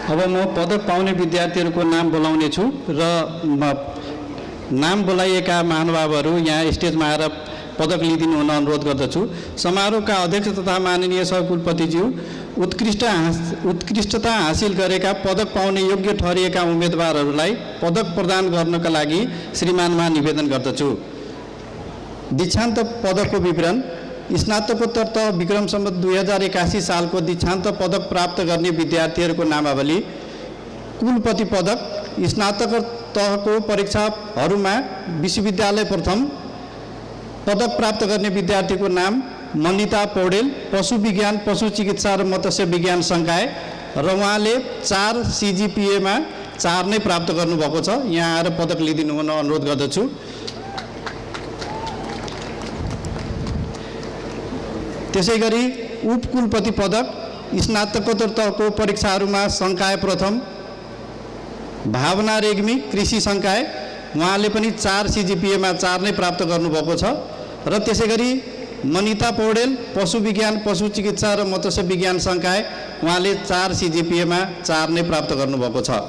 अब म पदक पाउने विद्यार्थीहरूको नाम बोलाउने छु र नाम बोलाइएका महानुभावहरू यहाँ स्टेजमा आएर पदक लिइदिनु हुन अनुरोध गर्दछु। समारोहका अध्यक्ष तथा माननीय सहकुलपतिज्यू, उत्कृष्टता हासिल गरेका पदक पाउने योग्य ठहरिएका उम्मेदवारहरूलाई पदक प्रदान गर्नका लागि श्रीमानमा निवेदन गर्दछु। दीक्षान्त पदकको विवरण: स्नातकोत्तर तह विक्रम सम्वत 2081 सालको दीक्षान्त पदक प्राप्त गर्ने विद्यार्थीहरूको नामावली: कुलपति पदक, स्नातक तहको परीक्षाहरूमा विश्वविद्यालय प्रथम पदक प्राप्त गर्ने विद्यार्थीको नाम मनिता पौडेल, पशु विज्ञान, पशु चिकित्सा र मत्स्य विज्ञान संकाय, र उहाँले 4 CGPA-मा 4 नै प्राप्त गर्नुभएको छ। यहाँ आएर पदक लिइदिनु हुन अनुरोध गर्दछु। त्यसै गरी उपकुलपति पदक, स्नातकोत्तर तहको परीक्षाहरूमा संकाय प्रथम भावना रेग्मी, कृषि संकाय, उहाँले पनि 4 CGPA-मा 4 नै प्राप्त गर्नुभएको छ। र त्यसै गरी मनिता पौडेल, पशु विज्ञान, पशु चिकित्सा र मत्स्य विज्ञान संकाय, उहाँले 4 CGPA-मा 4 नै प्राप्त गर्नुभएको छ।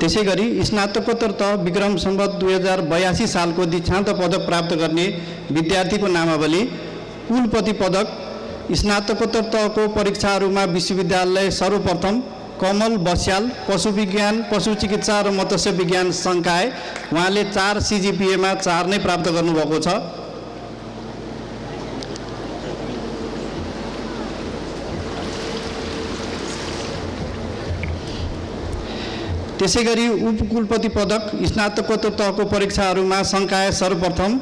त्यसै गरी स्नातकोत्तर तह विक्रम सम्वत 2082 सालको दीक्षान्त पदक प्राप्त गर्ने विद्यार्थीको नामावली, कुलपति पदक, स्नातकोत्तर तहको परीक्षाहरूमा विश्वविद्यालय सर्वप्रथम कमल बस्याल, पशु विज्ञान, पशु चिकित्सा र मत्स्य विज्ञान संकाय, उहाँले 4 CGPA-मा 4 नै प्राप्त गर्नुभएको छ। त्यसै गरी उपकुलपति पदक, स्नातकोत्तर तहको परीक्षाहरूमा संकाय सर्वप्रथम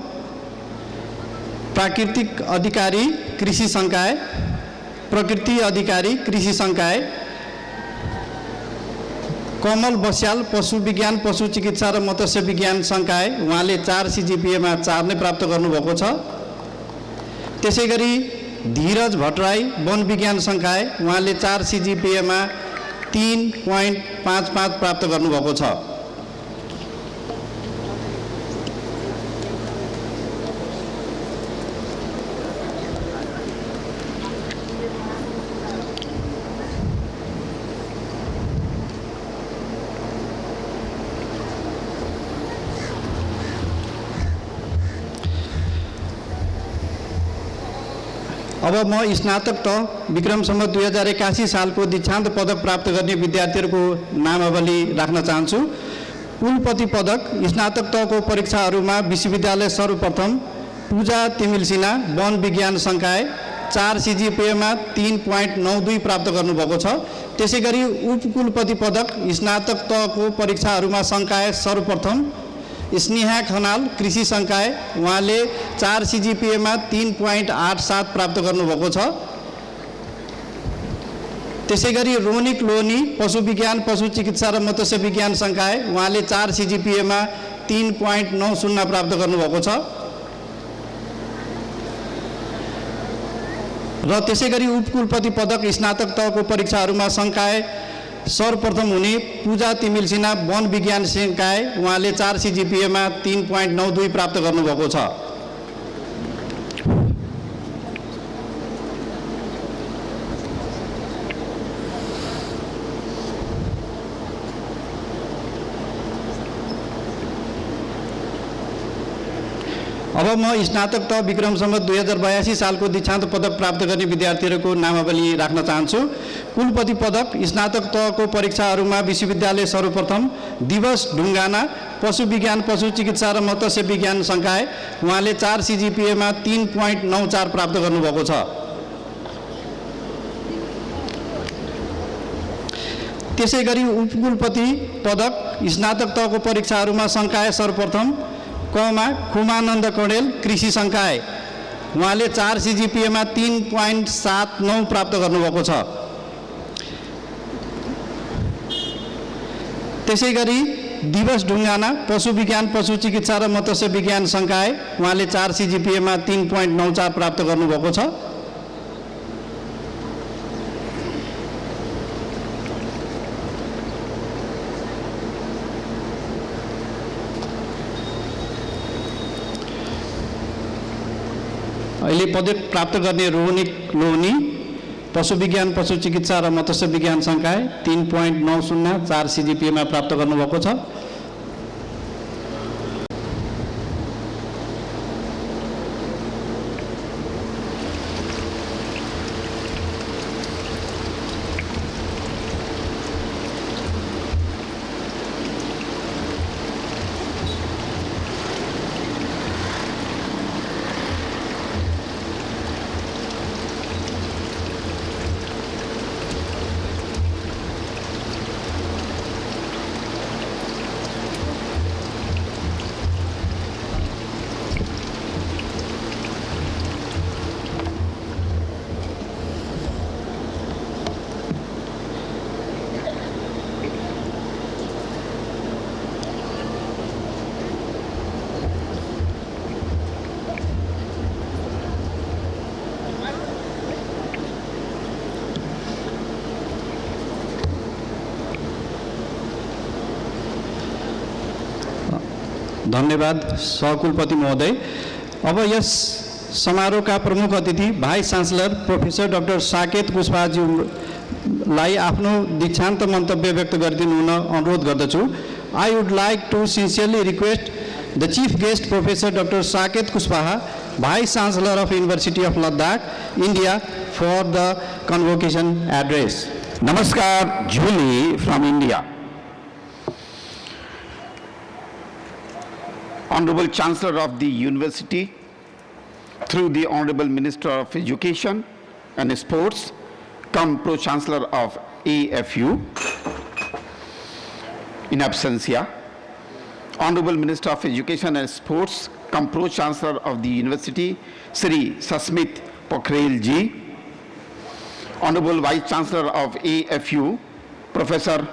प्राकृतिक अधिकारी कृषि संकाय, प्रकृति अधिकारी कृषि संकाय, कमल बस्याल पशु विज्ञान, पशु चिकित्सा र मत्स्य विज्ञान संकाय, उहाँले 4 CGPA-मा 4 नै प्राप्त गर्नुभएको छ। त्यसै गरी धीरज भट्टराई वन विज्ञान संकाय, उहाँले 4 CGPA-मा 3.55 प्राप्त गर्नुभएको छ। अब म स्नातक तह विक्रम सम्वत 2081 सालको दीक्षान्त पदक प्राप्त गर्ने विद्यार्थीहरूको नामावली राख्न चाहन्छु। कुलपति पदक, स्नातक तहको परीक्षाहरूमा विश्वविद्यालय सर्वप्रथम पूजा तिमिल सिन्हा वन विज्ञान संकाय, 4 CGPA-मा 3.92 प्राप्त गर्नुभएको छ। त्यसै गरी उपकुलपति पदक, स्नातक तहको परीक्षाहरूमा संकाय सर्वप्रथम स्नेहा खनाल कृषि संकाय, उहाँले 4 CGPA-मा 3.87 प्राप्त गर्नुभएको छ। त्यसै गरी रोनिक लोनी पशु विज्ञान, पशु चिकित्सा र मत्स्य विज्ञान संकाय, उहाँले 4 CGPA-मा 3.90 प्राप्त गर्नुभएको छ। र त्यसै गरी उपकुलपति पदक, स्नातक तहको परीक्षाहरूमा संकाय सर्वप्रथम हुने पूजा तिमिल सिन्हा वन विज्ञान संकाय, उहाँले 4 CGPA-मा 3.92 प्राप्त गर्नुभएको छ। अब म स्नातक तह विक्रम सम्वत 2082 सालको दीक्षान्त पदक प्राप्त गर्ने विद्यार्थीहरूको नामावली राख्न चाहन्छु। कुलपति पदक, स्नातक तहको परीक्षाहरूमा विश्वविद्यालय सर्वप्रथम दिवस ढुङ्गाना पशु विज्ञान, पशु चिकित्सा र मत्स्य विज्ञान संकाय, उहाँले 4 CGPA-मा 3.94 प्राप्त गर्नुभएको छ। त्यसै गरी उपकुलपति पदक, स्नातक तहको परीक्षाहरूमा संकाय सर्वप्रथम खुमानन्द कणेल कृषि संकाय, उहाँले 4 CGPA-मा 3.79 प्राप्त गर्नुभएको छ। त्यसै गरी दिवस ढुङ्गाना पशु विज्ञान, पशु चिकित्सा र मत्स्य विज्ञान संकाय, उहाँले 4 CGPA-मा 3.94 प्राप्त गर्नुभएको छ। अहिले पदक प्राप्त गर्ने रोनिक लोनी पशु विज्ञान, पशु चिकित्सा र मत्स्य विज्ञान संकाय 3.90 4 CGPA-मा प्राप्त गर्नुभएको छ। धन्यवाद सहकुलपति महोदय। अब यस समारोहका प्रमुख अतिथि vice chancellor professor doctor Saket कुशवाहाज्यूलाई आफ्नो दीक्षान्त मन्तव्य व्यक्त गरिदिनु हुन अनुरोध गर्दछु। I would like to sincerely request the Chief Guest Professor Dr. Saket Kushwaha, Vice Chancellor of University of Ladakh, India, for the convocation address. Namaskar, Julie from India. Honorable Chancellor of the University, through the Honorable Minister of Education and Sports, cum Pro-Chancellor of AFU, in absentia, Honorable Minister of Education and Sports, cum Pro-Chancellor of the University, Sri Sasmit Pokhrel Ji, Honorable Vice Chancellor of AFU, Professor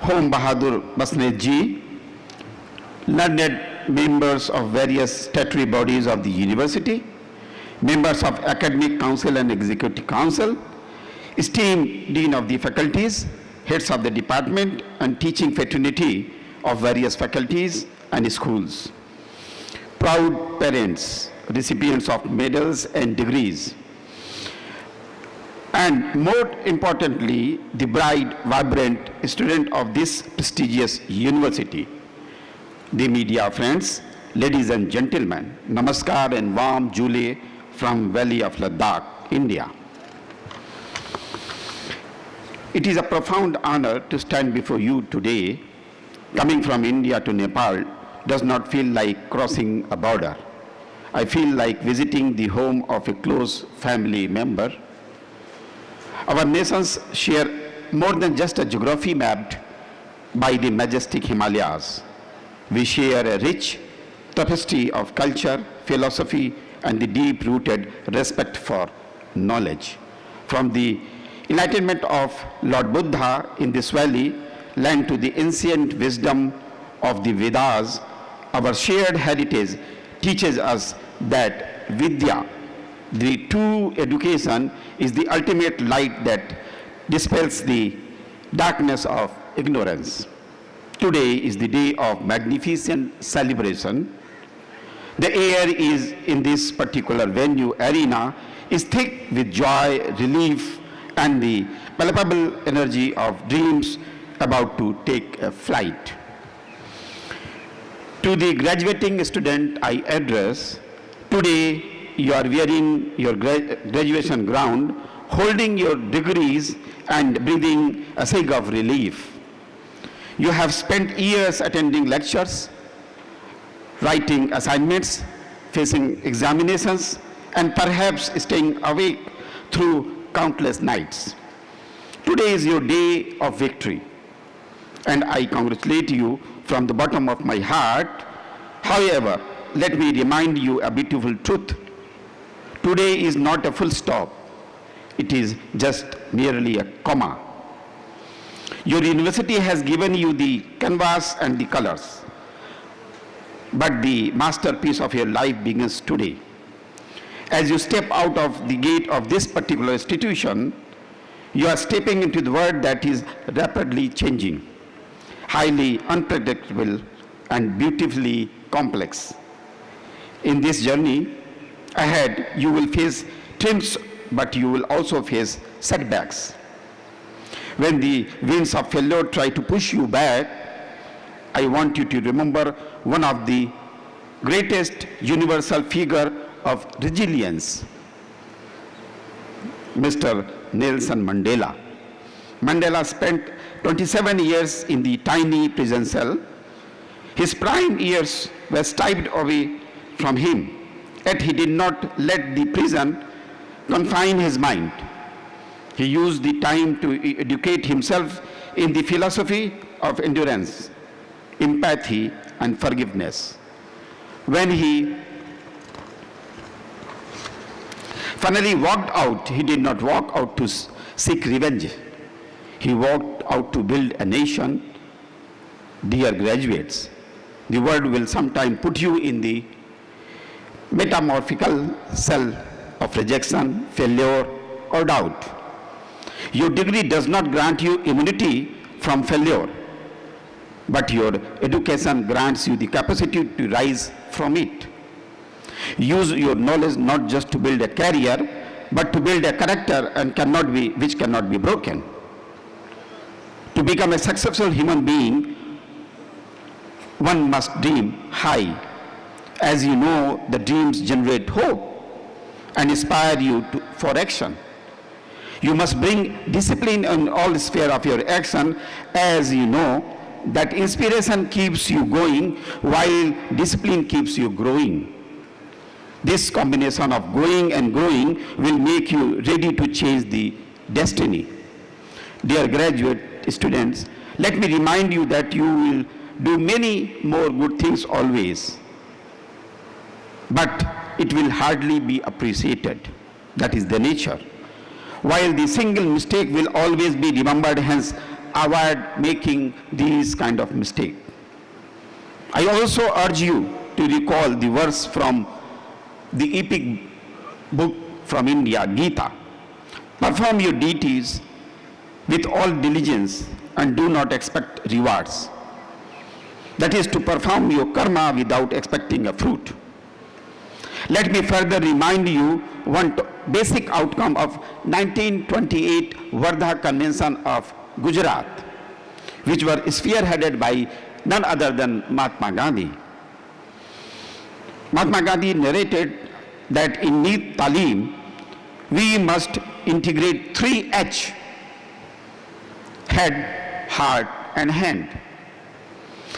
Hom Bahadur Basnet Ji, learned members of various statutory bodies of the university, members of Academic Council and Executive Council, esteemed Dean of the Faculties, heads of the department and teaching fraternity of various faculties and schools, proud parents, recipients of medals and degrees, and more importantly, the bright, vibrant student of this prestigious university. The media friends, ladies and gentlemen, namaskar and warm Julie from Valley of Ladakh, India. It is a profound honor to stand before you today. Coming from India to Nepal does not feel like crossing a border. I feel like visiting the home of a close family member. Our nations share more than just a geography mapped by the majestic Himalayas. We share a rich tapestry of culture, philosophy, and the deep-rooted respect for knowledge. From the enlightenment of Lord Buddha in this valley, land to the ancient wisdom of the Vedas, our shared heritage teaches us that Vidya, the true education, is the ultimate light that dispels the darkness of ignorance. Today is the day of magnificent celebration. The air is in this particular venue arena is thick with joy, relief, and the palpable energy of dreams about to take a flight. To the graduating student I address, today you are wearing your graduation gown, holding your degrees and breathing a sigh of relief. You have spent years attending lectures, writing assignments, facing examinations, and perhaps staying awake through countless nights. Today is your day of victory, and I congratulate you from the bottom of my heart. However, let me remind you a beautiful truth. Today is not a full stop. It is just merely a comma. Your university has given you the canvas and the colors, but the masterpiece of your life begins today. As you step out of the gate of this particular institution, you are stepping into the world that is rapidly changing, highly unpredictable, and beautifully complex. In this journey ahead, you will face triumphs, but you will also face setbacks. When the winds of failure try to push you back, I want you to remember one of the greatest universal figure of resilience, Mr. Nelson Mandela. Mandela spent 27 years in the tiny prison cell. His prime years were stripped away from him, yet he did not let the prison confine his mind. He used the time to educate himself in the philosophy of endurance, empathy, and forgiveness. When he finally walked out, he did not walk out to seek revenge. He walked out to build a nation. Dear graduates, the world will sometime put you in the metamorphical cell of rejection, failure, or doubt. Your degree does not grant you immunity from failure, but your education grants you the capacity to rise from it. Use your knowledge not just to build a career, but to build a character which cannot be broken. To become a successful human being, one must dream high. As you know, the dreams generate hope and inspire you for action. You must bring discipline in all sphere of your action, as you know that inspiration keeps you going while discipline keeps you growing. This combination of going and growing will make you ready to change the destiny. Dear graduate students, let me remind you that you will do many more good things always, but it will hardly be appreciated. That is the nature. While the single mistake will always be remembered, hence avoid making these kind of mistake. I also urge you to recall the verse from the epic book from India, Gita. Perform your duties with all diligence and do not expect rewards. That is to perform your karma without expecting a fruit. Let me further remind you one basic outcome of 1928 Wardha Convention of Gujarat, which were spearheaded by none other than Mahatma Gandhi. Mahatma Gandhi narrated that in Neet Talim, we must integrate 3 H, head, heart and hand.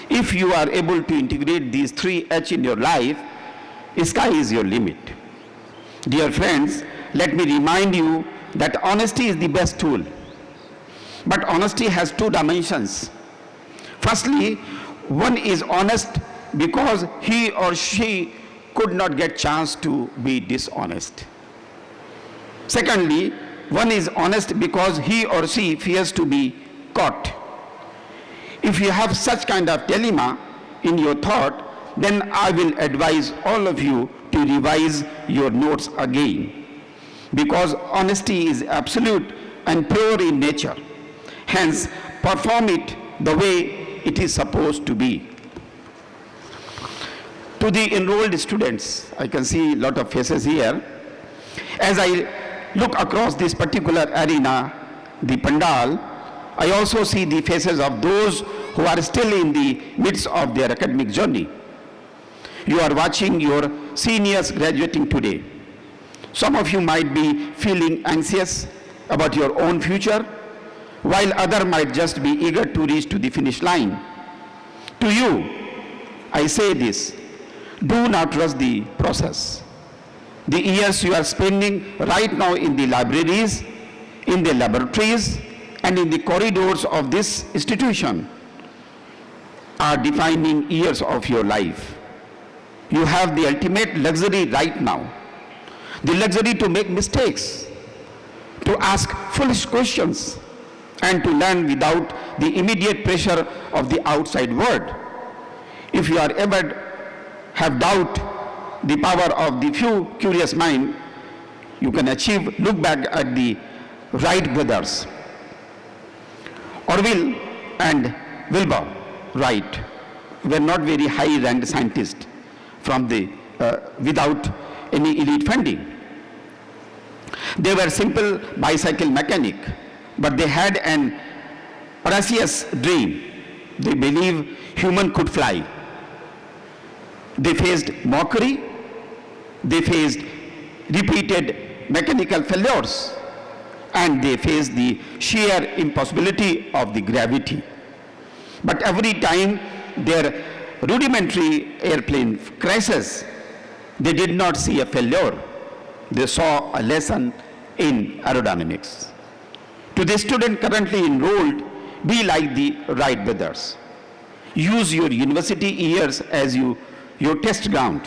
If you are able to integrate these 3 H in your life, sky is your limit. Dear friends, let me remind you that honesty is the best tool. But honesty has 2 dimensions. Firstly, one is honest because he or she could not get chance to be dishonest. Secondly, one is honest because he or she fears to be caught. If you have such kind of dilemma in your thought, then I will advise all of you to revise your notes again, because honesty is absolute and pure in nature. Hence, perform it the way it is supposed to be. To the enrolled students, I can see a lot of faces here. As I look across this particular arena, the pandal, I also see the faces of those who are still in the midst of their academic journey. You are watching your seniors graduating today. Some of you might be feeling anxious about your own future, while others might just be eager to reach to the finish line. To you, I say this: do not rush the process. The years you are spending right now in the libraries, in the laboratories, and in the corridors of this institution are defining years of your life. You have the ultimate luxury right now, the luxury to make mistakes, to ask foolish questions, and to learn without the immediate pressure of the outside world. If you are ever have doubt the power of the few curious mind, you can achieve. Look back at the Wright brothers. Orville and Wilbur Wright were not very high-ranked scientists from the without any elite funding. They were simple bicycle mechanic, but they had an audacious dream. They believed human could fly. They faced mockery. They faced repeated mechanical failures, and they faced the sheer impossibility of the gravity. But every time their rudimentary airplane crashes, they did not see a failure. They saw a lesson in aerodynamics. To the student currently enrolled, be like the Wright brothers. Use your university years as your test ground.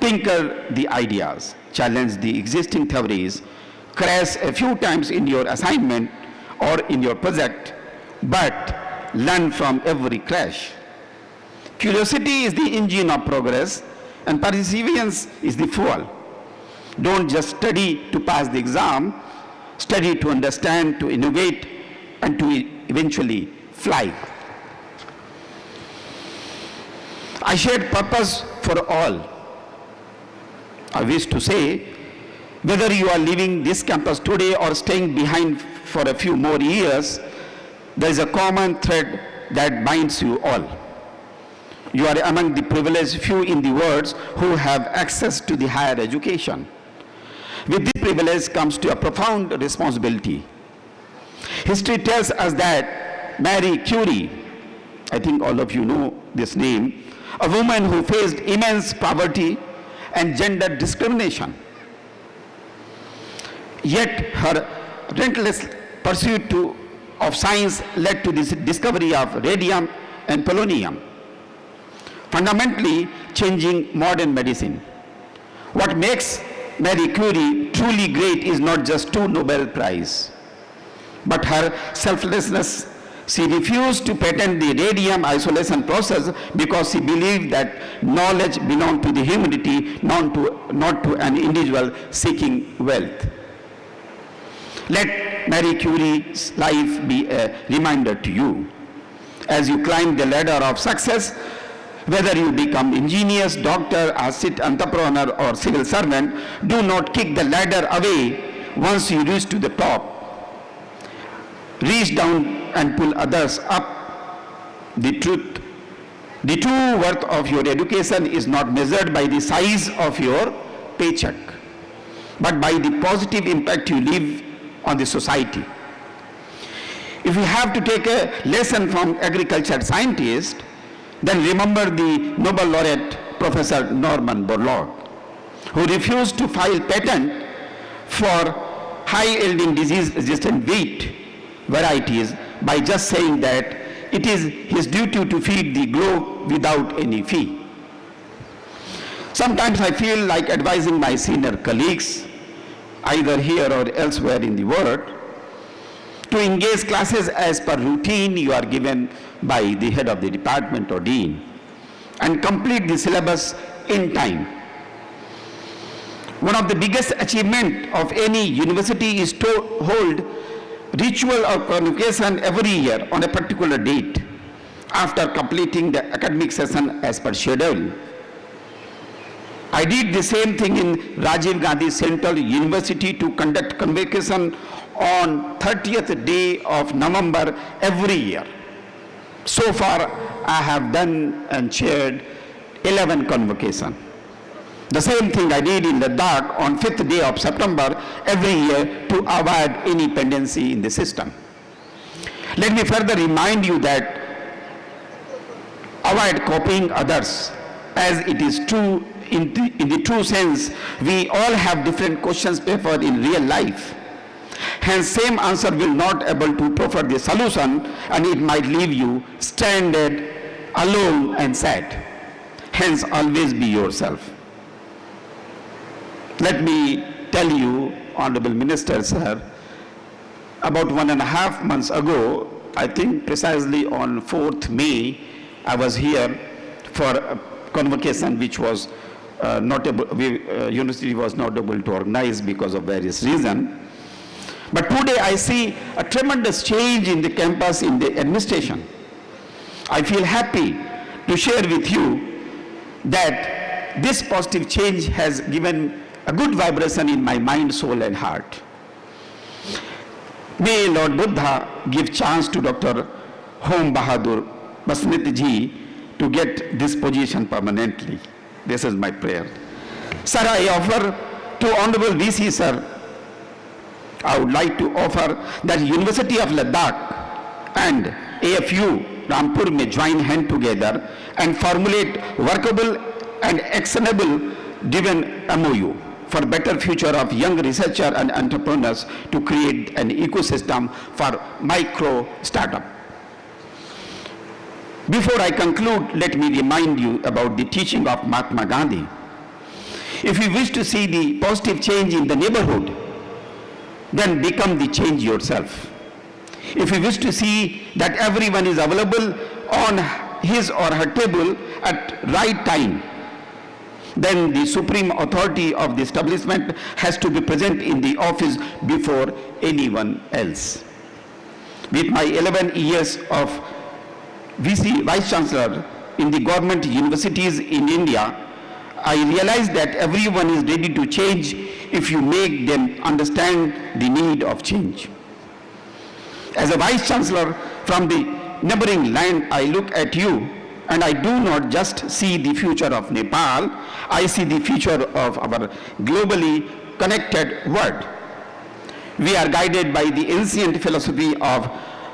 Tinker the ideas, challenge the existing theories, crash a few times in your assignment or in your project, but learn from every crash. Curiosity is the engine of progress, and perseverance is the fuel. Don't just study to pass the exam, study to understand, to innovate, and to eventually fly. I shared purpose for all. I wish to say Whether you are leaving this campus today or staying behind for a few more years, there is a common thread that binds you all. You are among the privileged few in the world who have access to the higher education. With this privilege comes to a profound responsibility. History tells us that Marie Curie, I think all of you know this name, a woman who faced immense poverty and gender discrimination. Yet her relentless pursuit of science led to the discovery of radium and polonium, fundamentally changing modern medicine. What makes Marie Curie truly great is not just two Nobel Prizes, but her selflessness. She refused to patent the radium isolation process because she believed that knowledge belonged to the humanity, not to an individual seeking wealth. Let Marie Curie's life be a reminder to you. As you climb the ladder of success, whether you become engineer, doctor, artist, entrepreneur, or civil servant, do not kick the ladder away once you reach to the top. Reach down and pull others up. The true worth of your education is not measured by the size of your paycheck, but by the positive impact you leave on the society. If we have to take a lesson from agriculture scientists, then remember the Nobel laureate Professor Norman Borlaug, who refused to file patent for high-yielding disease-resistant wheat varieties by just saying that it is his duty to feed the globe without any fee. Sometimes I feel like advising my senior colleagues, either here or elsewhere in the world, to engage classes as per routine you are given by the head of the department or dean, and complete the syllabus in time. One of the biggest achievements of any university is to hold ritual of convocation every year on a particular date after completing the academic session as per schedule. I did the same thing in Rajiv Gandhi Central University to conduct convocation on 30th day of November every year. So far, I have done and chaired 11 convocations. The same thing I did in Ladakh on 5th day of September every year to avoid any pendency in the system. Let me further remind you that avoid copying others, as it is true in the true sense, we all have different questions papered in real life. Hence, same answer will not able to proffer the solution, and it might leave you stranded, alone and sad. Hence, always be yourself. Let me tell you, Honorable Minister, sir, about 1.5 months ago, I think precisely on 4th May, I was here for a convocation which was university was not able to organize because of various reasons. But today I see a tremendous change in the campus, in the administration. I feel happy to share with you that this positive change has given a good vibration in my mind, soul and heart. May Lord Buddha give chance to Dr. Hom Bahadur Basmit ji to get this position permanently. This is my prayer. Sir, I offer to Honorable VC, sir, I would like to offer that University of Ladakh and AFU Rampur may join hands together and formulate workable and actionable driven MOU for better future of young researchers and entrepreneurs to create an ecosystem for micro startup. Before I conclude, let me remind you about the teaching of Mahatma Gandhi. If you wish to see the positive change in the neighborhood, then become the change yourself. If you wish to see that everyone is available on his or her table at right time, then the supreme authority of the establishment has to be present in the office before anyone else. With my 11 years of VC Vice Chancellor in the government universities in India, I realize that everyone is ready to change if you make them understand the need of change. As a Vice Chancellor from the neighboring land, I look at you and I do not just see the future of Nepal, I see the future of our globally connected world. We are guided by the ancient philosophy of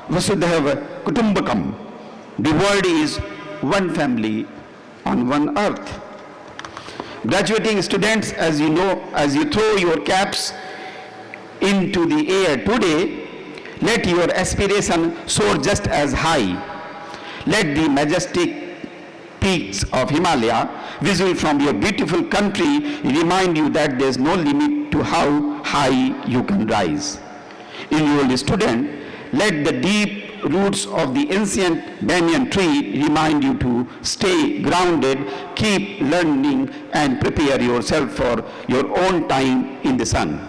Vasudhaiva Kutumbakam. The world is one family on one earth. Graduating students, as you know, as you throw your caps into the air today, let your aspiration soar just as high. Let the majestic peaks of Himalaya, visible from your beautiful country, remind you that there is no limit to how high you can rise. Enrolled student, let the deep roots of the ancient banyan tree remind you to stay grounded, keep learning, and prepare yourself for your own time in the sun.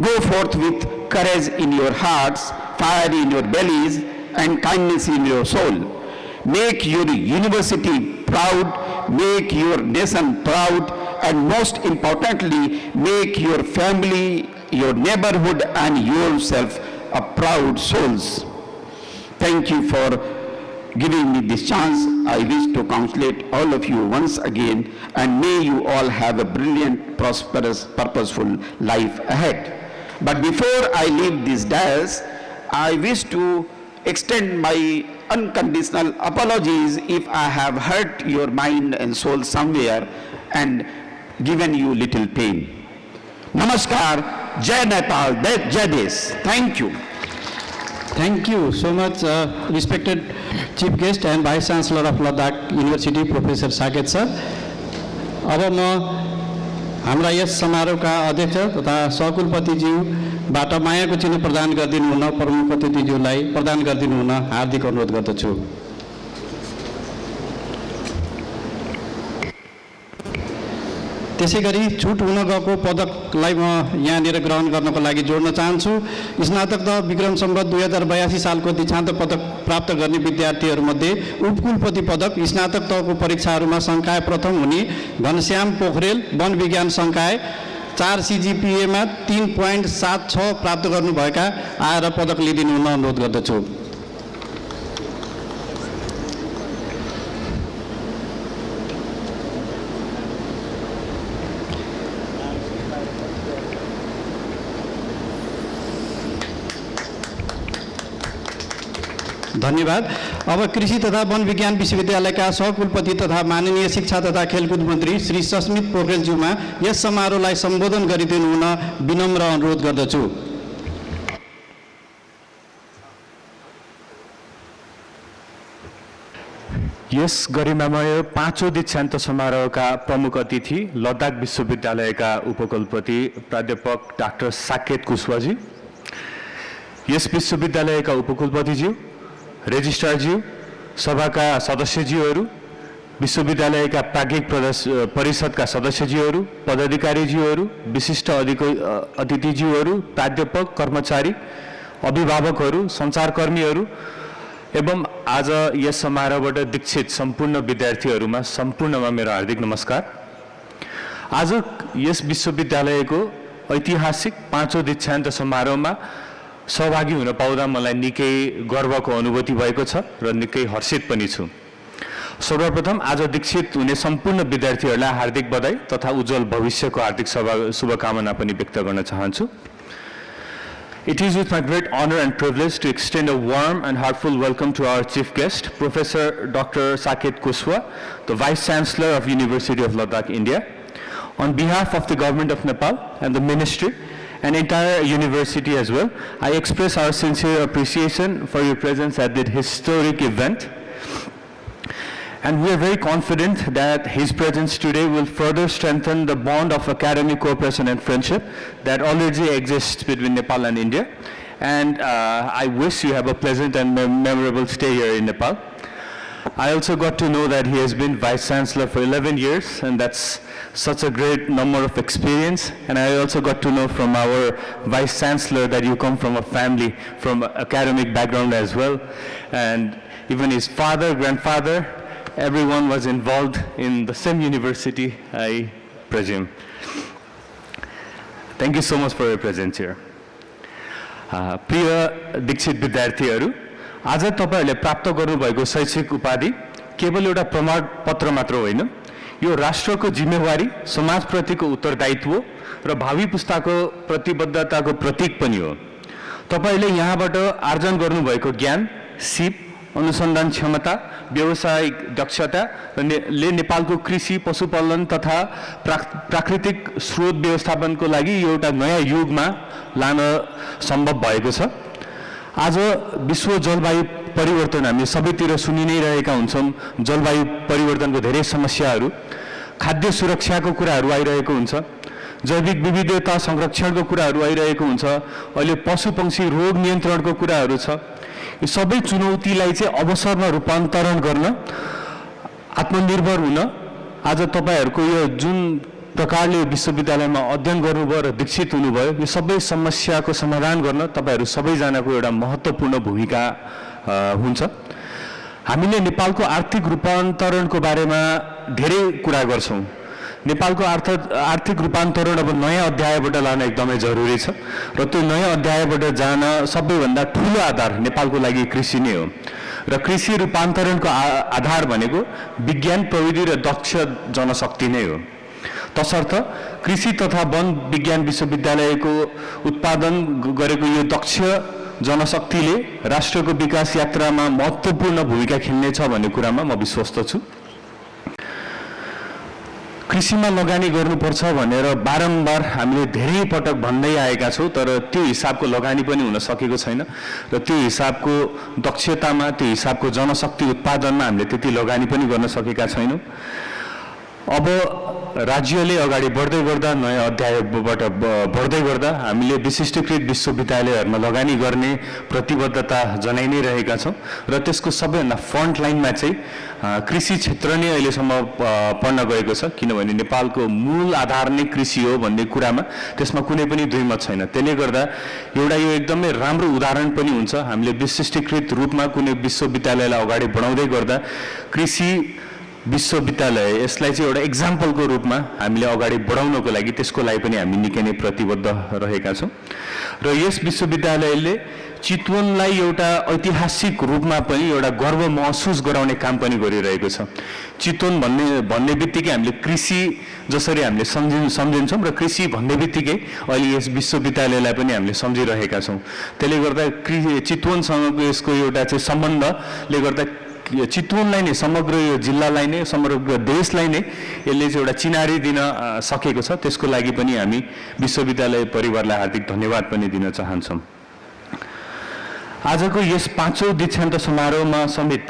Go forth with courage in your hearts, fire in your bellies, and kindness in your soul. Make your university proud, make your nation proud, and most importantly, make your family, your neighborhood, and yourself a proud souls. Thank you for giving me this chance. I wish to congratulate all of you once again, and may you all have a brilliant, prosperous, purposeful life ahead. But before I leave this dais, I wish to extend my unconditional apologies if I have hurt your mind and soul somewhere and given you little pain. Namaskar, Jai Nepal, Jai Desh. Thank you. Thank you so much, respected Chief Guest and Vice Chancellor of Ladakh University, Professor Saket sir. अब म हाम्रा यस समारोहका अध्यक्ष तथा सहकुलपतिज्यूबाट मायाको चिन्ह प्रदान गरिदिनु हुन प्रमुख अतिथिज्यूलाई प्रदान गरिदिनु हुन हार्दिक अनुरोध गर्दछु। त्यसैगरी छुट हुन गएको पदकलाई म यहाँनिर ग्रहण गर्नको लागि जोड्न चाहन्छु। स्नातक तह विक्रम सम्वत 2082 सालको दीक्षान्त पदक प्राप्त गर्ने विद्यार्थीहरूमध्ये उपकुलपति पदक स्नातक तहको परीक्षाहरूमा संकाय प्रथम हुने घनश्याम पोखरेल वन विज्ञान संकाय 4 CGPA मा 3.76 प्राप्त गर्नुभएका आएर पदक लिइदिनु हुन अनुरोध गर्दछु। धन्यवाद। अब कृषि तथा वन विज्ञान विश्वविद्यालयका सहकुलपति तथा माननीय शिक्षा तथा खेलकुद मन्त्री श्री सस्मित पोखरेलज्यूमा यस समारोहलाई सम्बोधन गरिदिनु हुन विनम्र अनुरोध गर्दछु। यस गरिमामय पाँचौं दीक्षान्त समारोहका प्रमुख अतिथि लद्दाख विश्वविद्यालयका उपकुलपति प्राध्यापक डाक्टर साकेत कुशवाजी, यस विश्वविद्यालयका उपकुलपतिज्यू, रेजिस्ट्रारज्यू, सभाका सदस्यज्यूहरू, विश्वविद्यालयका प्राज्ञिक परिषदका सदस्यज्यूहरू, पदाधिकारीज्यूहरू, विशिष्ट अतिथिज्यूहरू, प्राध्यापक, कर्मचारी, अभिभावकहरू, सञ्चारकर्मीहरू एवं आज यस समारोहबाट दीक्षित सम्पूर्ण विद्यार्थीहरूमा सम्पूर्णमा मेरो हार्दिक नमस्कार। आज यस विश्वविद्यालयको ऐतिहासिक पाँचौं दीक्षान्त समारोहमा सहभागी हुन पाउँदा मलाई निकै गर्वको अनुभूति भएको छ र निकै हर्षित पनि छु। सर्वप्रथम आज दीक्षित हुने सम्पूर्ण विद्यार्थीहरूलाई हार्दिक बधाई तथा उज्जवल भविष्यको हार्दिक शुभकामना पनि व्यक्त गर्न चाहन्छु। It is with my great honor and privilege to extend a warm and heartfelt welcome to our chief guest, Professor Dr. Saket Kushwa, the Vice Chancellor of University of Ladakh, India. On behalf of the Government of Nepal and the Ministry and entire university as well, I express our sincere appreciation for your presence at this historic event. And we are very confident that his presence today will further strengthen the bond of academic cooperation and friendship that already exists between Nepal and India. And I wish you have a pleasant and memorable stay here in Nepal. I also got to know that he has been Vice Chancellor for 11 years, and that's such a great number of experience. And I also got to know from our Vice Chancellor that you come from a family, from academic background as well. And even his father, grandfather, everyone was involved in the same university, I presume. Thank you so much for your presence here. प्रिय दीक्षित विद्यार्थीहरू, आज तपाईहरूले प्राप्त गर्नुभएको शैक्षिक उपाधि केवल एउटा प्रमाणपत्र मात्र होइन, यो राष्ट्रको जिम्मेवारी, समाजप्रतिको उत्तरदायित्व र भावी पुस्ताको प्रतिबद्धताको प्रतीक पनि हो। तपाईहरूले यहाँबाट आर्जन गर्नुभएको ज्ञान, सिप, अनुसन्धान क्षमता, व्यावसायिक दक्षता ले नेपालको कृषि, पशुपालन तथा प्राकृतिक स्रोत व्यवस्थापनको लागि एउटा नयाँ युगमा लान सम्भव भएको छ। आज विश्व जलवायु परिवर्तन हामी सबैतिर सुनि नै रहेका हुन्छौँ। जलवायु परिवर्तनको धेरै समस्याहरू, खाद्य सुरक्षाको कुराहरू आइरहेको हुन्छ, जैविक विविधता संरक्षणको कुराहरू आइरहेको हुन्छ, अहिले पशुपक्षी रोग नियन्त्रणको कुराहरू छ। यो सबै चुनौतीलाई चाहिँ अवसरमा रूपान्तरण गर्न, आत्मनिर्भर हुन आज तपाईहरूको यो जुन प्रकारले विश्वविद्यालयमा अध्ययन गर्नुभयो र दीक्षित हुनुभयो, यो सबै समस्याको समाधान गर्न तपाईँहरू सबैजनाको एउटा महत्त्वपूर्ण भूमिका हुन्छ। हामीले नेपालको आर्थिक रूपान्तरणको बारेमा धेरै कुरा गर्छौँ। नेपालको आर्थिक रूपान्तरण अब नयाँ अध्यायबाट लान एकदमै जरुरी छ र त्यो नयाँ अध्यायबाट जान सबैभन्दा ठुलो आधार नेपालको लागि कृषि नै हो र कृषि रूपान्तरणको आधार भनेको विज्ञान, प्रविधि र दक्ष जनशक्ति नै हो। तसर्थ कृषि तथा वन विज्ञान विश्वविद्यालयको उत्पादन गरेको यो दक्ष जनशक्तिले राष्ट्रको विकास यात्रामा महत्त्वपूर्ण भूमिका खेल्नेछ भन्ने कुरामा म विश्वस्त छु। कृषिमा लगानी गर्नुपर्छ भनेर बारम्बार हामीले धेरै पटक भन्दै आएका छौँ, तर त्यो हिसाबको लगानी पनि हुन सकेको छैन र त्यो हिसाबको दक्षतामा, त्यो हिसाबको जनशक्ति उत्पादनमा हामीले त्यति लगानी पनि गर्न सकेका छैनौँ। अब राज्यले अगाडि बढ्दै गर्दा, नयाँ अध्यायबाट बढ्दै गर्दा हामीले विशिष्टीकृत विश्वविद्यालयहरूमा लगानी गर्ने प्रतिबद्धता जनाइ नै रहेका छौँ र त्यसको सबैभन्दा फ्रन्ट लाइनमा चाहिँ कृषि क्षेत्र नै अहिलेसम्म पढ्न गएको छ, किनभने नेपालको मूल आधार नै कृषि हो भन्ने कुरामा त्यसमा कुनै पनि दुईमत छैन। त्यसले गर्दा एउटा यो एकदमै राम्रो उदाहरण पनि हुन्छ। हामीले विशिष्टीकृत रूपमा कुनै विश्वविद्यालयलाई अगाडि बढाउँदै गर्दा कृषि विश्वविद्यालय यसलाई चाहिँ एउटा एक्जाम्पलको रूपमा हामीले अगाडि बढाउनको लागि त्यसको लागि पनि हामी निकै नै प्रतिबद्ध रहेका छौँ र यस विश्वविद्यालयले चितवनलाई एउटा ऐतिहासिक रूपमा पनि एउटा गर्व महसुस गराउने काम पनि गरिरहेको छ। चितवन भन्ने बित्तिकै हामीले कृषि जसरी हामीले सम्झिन्छौँ र कृषि भन्ने बित्तिकै अहिले यस विश्वविद्यालयलाई पनि हामीले सम्झिरहेका छौँ। त्यसले गर्दा चितवनसँगको यसको एउटा चाहिँ सम्बन्धले गर्दा चितवनलाई नै, समग्र यो जिल्लालाई नै, समग्र देशलाई नै यसले चाहिँ एउटा चिनारी दिन सकेको छ। त्यसको लागि पनि हामी विश्वविद्यालय परिवारलाई हार्दिक धन्यवाद पनि दिन चाहन्छौँ। आजको यस 5औं दीक्षान्त समारोहमा समेत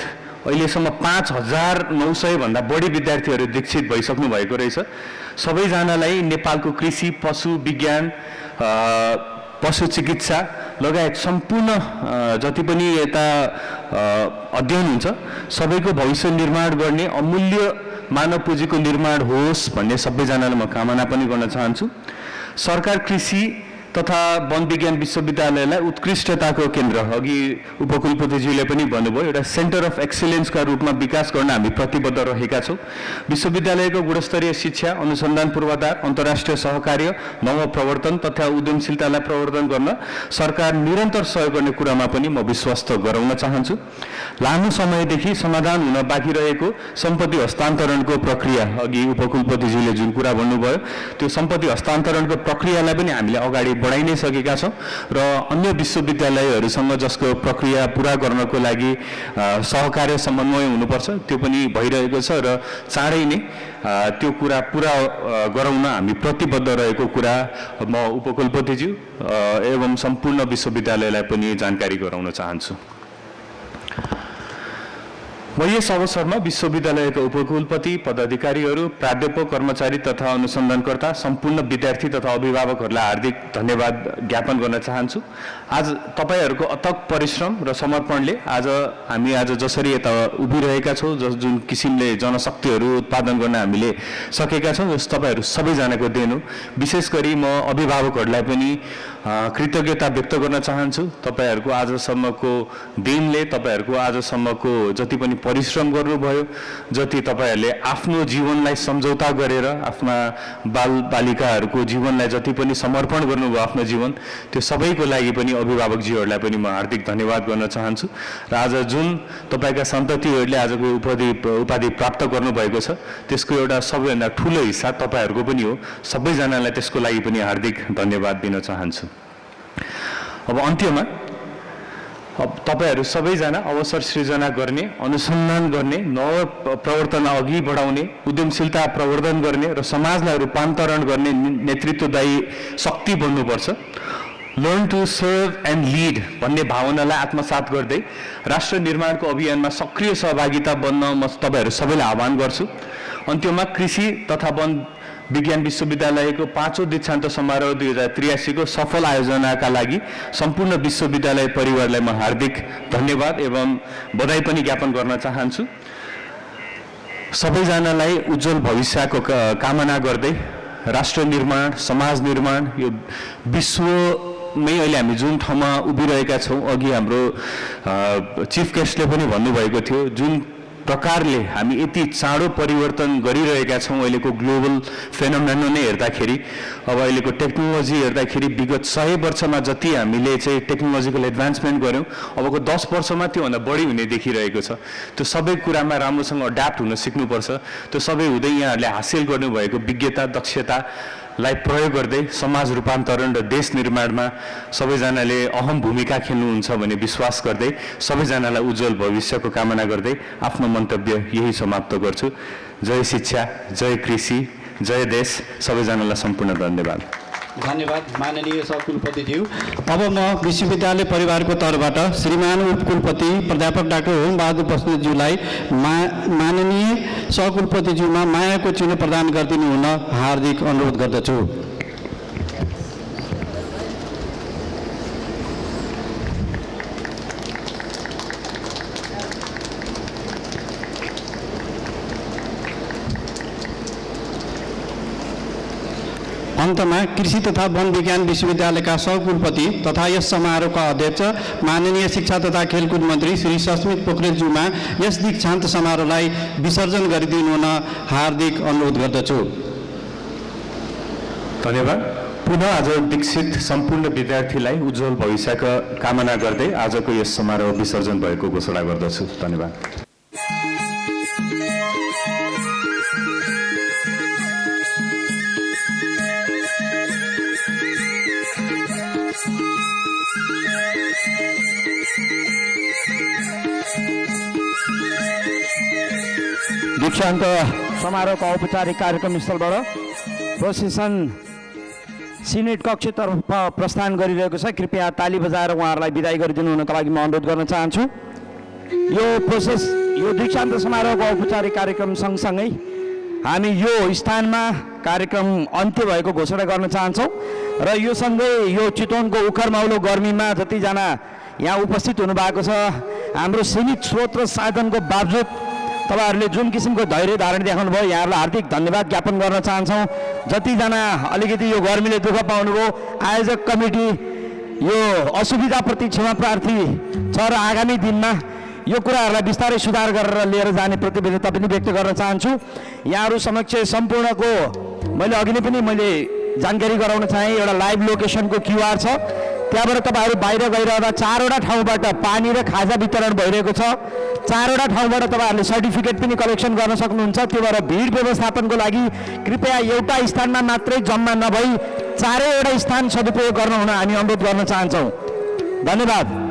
अहिलेसम्म 5,900 भन्दा बढी विद्यार्थीहरू दीक्षित भइसक्नु भएको रहेछ। सबैजनालाई नेपालको कृषि, पशु विज्ञान, पशु चिकित्सा लगायत सम्पूर्ण जति पनि यता अध्ययन हुन्छ सबैको भविष्य निर्माण गर्ने अमूल्य मानव पुँजीको निर्माण होस् भन्ने सबैजनालाई म कामना पनि गर्न चाहन्छु। सरकार कृषि तथा वन विज्ञान विश्वविद्यालयलाई उत्कृष्टताको केन्द्र, अघि उपकुलपतिज्यूले पनि भन्नुभयो, एउटा सेन्टर अफ एक्सिलेन्सका रूपमा विकास गर्न हामी प्रतिबद्ध रहेका छौँ। विश्वविद्यालयको गुणस्तरीय शिक्षा, अनुसन्धान पूर्वाधार, अन्तर्राष्ट्रिय सहकार्य, नवप्रवर्तन तथा उद्यमशीलतालाई प्रवर्धन गर्न सरकार निरन्तर सहयोग गर्ने कुरामा पनि म विश्वस्त गराउन चाहन्छु। लामो समयदेखि समाधान हुन बाँकी रहेको सम्पत्ति हस्तान्तरणको प्रक्रिया, अघि उपकुलपतिज्यूले जुन कुरा भन्नुभयो, त्यो सम्पत्ति हस्तान्तरणको प्रक्रियालाई पनि हामीले अगाडि बढाइ नै सकेका छौँ र अन्य विश्वविद्यालयहरूसँग जसको प्रक्रिया पुरा गर्नको लागि सहकार्य समन्वय हुनुपर्छ त्यो पनि भइरहेको छ र चाँडै नै त्यो कुरा पुरा गराउन हामी प्रतिबद्ध रहेको कुरा म उपकुलपतिज्यू एवं सम्पूर्ण विश्वविद्यालयलाई पनि जानकारी गराउन चाहन्छु। म यस अवसरमा विश्वविद्यालयका उपकुलपति, पदाधिकारीहरू, प्राध्यापक, कर्मचारी तथा अनुसन्धानकर्ता, सम्पूर्ण विद्यार्थी तथा अभिभावकहरूलाई हार्दिक धन्यवाद ज्ञापन गर्न चाहन्छु। आज तपाईँहरूको अथक परिश्रम र समर्पणले हामी जसरी यता उभिरहेका छौँ, जुन किसिमले जनशक्तिहरू उत्पादन गर्न हामीले सकेका छौँ, यस तपाईँहरू सबैजनाको देन हो। विशेष गरी म अभिभावकहरूलाई पनि कृतज्ञता व्यक्त गर्न चाहन्छु। तपाईँहरूको आजसम्मको दिनले, तपाईँहरूको आजसम्मको जति पनि परिश्रम गर्नुभयो, जति तपाईँहरूले आफ्नो जीवनलाई सम्झौता गरेर आफ्ना बालबालिकाहरूको जीवनलाई जति पनि समर्पण गर्नुभयो आफ्नो जीवन, त्यो सबैको लागि पनि अभिभावकजीहरूलाई पनि म हार्दिक धन्यवाद गर्न चाहन्छु। र आज जुन तपाईँका सन्ततिहरूले आजको उपाधि प्राप्त गर्नुभएको छ, त्यसको एउटा सबैभन्दा ठुलो हिस्सा तपाईँहरूको पनि हो। सबैजनालाई त्यसको लागि पनि हार्दिक धन्यवाद दिन चाहन्छु। अब अन्त्यमा तपाईँहरू सबैजना अवसर सृजना गर्ने, अनुसन्धान गर्ने, नव प्रवर्तन अघि बढाउने, उद्यमशीलता प्रवर्धन गर्ने र समाजलाई रूपान्तरण गर्ने नेतृत्वदायी शक्ति बन्नुपर्छ। Learn to serve and lead भन्ने भावनालाई आत्मसात गर्दै राष्ट्र निर्माणको अभियानमा सक्रिय सहभागिता बन्न म तपाईँहरू सबैलाई आह्वान गर्छु। अन्त्यमा कृषि तथा वन विज्ञान विश्वविद्यालयको 5औं दीक्षान्त समारोह 2083 को सफल आयोजनाका लागि सम्पूर्ण विश्वविद्यालय परिवारलाई म हार्दिक धन्यवाद एवं बधाई पनि ज्ञापन गर्न चाहन्छु। सबैजनालाई उज्जवल भविष्यको कामना गर्दै राष्ट्र निर्माण, समाज निर्माण, यो विश्वमै अहिले हामी जुन ठाउँमा उभिरहेका छौँ, अघि हाम्रो चिफ गेस्टले पनि भन्नुभएको थियो, जुन प्रकारले हामी यति चाँडो परिवर्तन गरिरहेका छौँ अहिलेको ग्लोबल फेनोमेनन नै हेर्दाखेरि, अब अहिलेको टेक्नोलोजी हेर्दाखेरि विगत 100 वर्षमा जति हामीले चाहिँ टेक्नोलोजिकल एडभान्समेन्ट गऱ्यौँ, अबको 10 वर्षमा त्योभन्दा बढी हुने देखिरहेको छ। त्यो सबै कुरामा राम्रोसँग अड्याप्ट हुन सिक्नुपर्छ। त्यो सबै हुँदै यहाँहरूले हासिल गर्नुभएको विज्ञता, दक्षतालाई प्रयोग गर्दै समाज रूपान्तरण र देश निर्माणमा सबैजनाले अहम भूमिका खेल्नुहुन्छ भन्ने विश्वास गर्दै सबैजनालाई उज्जवल भविष्यको कामना गर्दै आफ्नो मन्तव्य यही समाप्त गर्छु। जय शिक्षा, जय कृषि, जय देश। सबैजनालाई सम्पूर्ण धन्यवाद। धन्यवाद माननीय सहकुलपतिज्यू। अब म विश्वविद्यालय परिवारको तर्फबाट श्रीमान उपकुलपति प्राध्यापक डाक्टर होमबहादुर बस्नेतज्यूलाई माननीय सहकुलपतिज्यूमा मायाको चिन्ह प्रदान गरिदिनु हुन हार्दिक अनुरोध गर्दछु। अन्तमा कृषि तथा वन विज्ञान विश्वविद्यालयका सहकुलपति तथा यस समारोहका अध्यक्ष माननीय शिक्षा तथा खेलकुद मन्त्री श्री सस्मित पोखरेलज्यूमा यस दीक्षान्त समारोहलाई विसर्जन गरिदिनु हुन हार्दिक अनुरोध गर्दछु। धन्यवाद। पुनः आज दीक्षित सम्पूर्ण विद्यार्थीलाई उज्जवल भविष्यका कामना गर्दै आजको यस समारोह विसर्जन भएको घोषणा गर्दछु। धन्यवाद। दीक्षान्त समारोहको औपचारिक कार्यक्रम स्थलबाट प्रोसेसन सिनेट कक्षतर्फ प्रस्थान गरिरहेको छ। कृपया ताली बजाएर उहाँहरूलाई बिदाई गरिदिनु हुनका लागि म अनुरोध गर्न चाहन्छु। यो दीक्षान्त समारोहको औपचारिक कार्यक्रम सँगसँगै हामी यो स्थानमा कार्यक्रम अन्त्य भएको घोषणा गर्न चाहन्छौँ र यो सँगै यो चितवनको उखरमाउलो गर्मीमा जतिजना यहाँ उपस्थित हुनुभएको छ, हाम्रो सीमित स्रोत र साधनको बावजुद तपाईहरूले जुन किसिमको धैर्य धारण देखाउनु भयो, यहाँहरूलाई हार्दिक धन्यवाद ज्ञापन गर्न चाहन्छौँ। जतिजना अलिकति यो गर्मीले दुःख पाउनुभयो, आयोजक कमिटी यो असुविधाप्रति क्षमा प्रार्थी छ र आगामी दिनमा यो कुराहरूलाई बिस्तारै सुधार गरेर लिएर जाने प्रतिबद्धता पनि व्यक्त गर्न चाहन्छु। यहाँहरू समक्ष सम्पूर्णको मैले अघि नै पनि जानकारी गराउन चाहेँ, एउटा लाइभ लोकेसनको क्युआर छ, त्यहाँबाट तपाईँहरू बाहिर गइरहँदा 4वटा ठाउँबाट पानी र खाजा वितरण भइरहेको छ। 4वटा ठाउँबाट तपाईँहरूले सर्टिफिकेट पनि कलेक्सन गर्न सक्नुहुन्छ। त्यो भएर भिड व्यवस्थापनको लागि कृपया एउटा स्थानमा मात्रै जम्मा नभई 4वटा स्थान सदुपयोग गर्न हुन हामी अनुरोध गर्न चाहन्छौँ। धन्यवाद।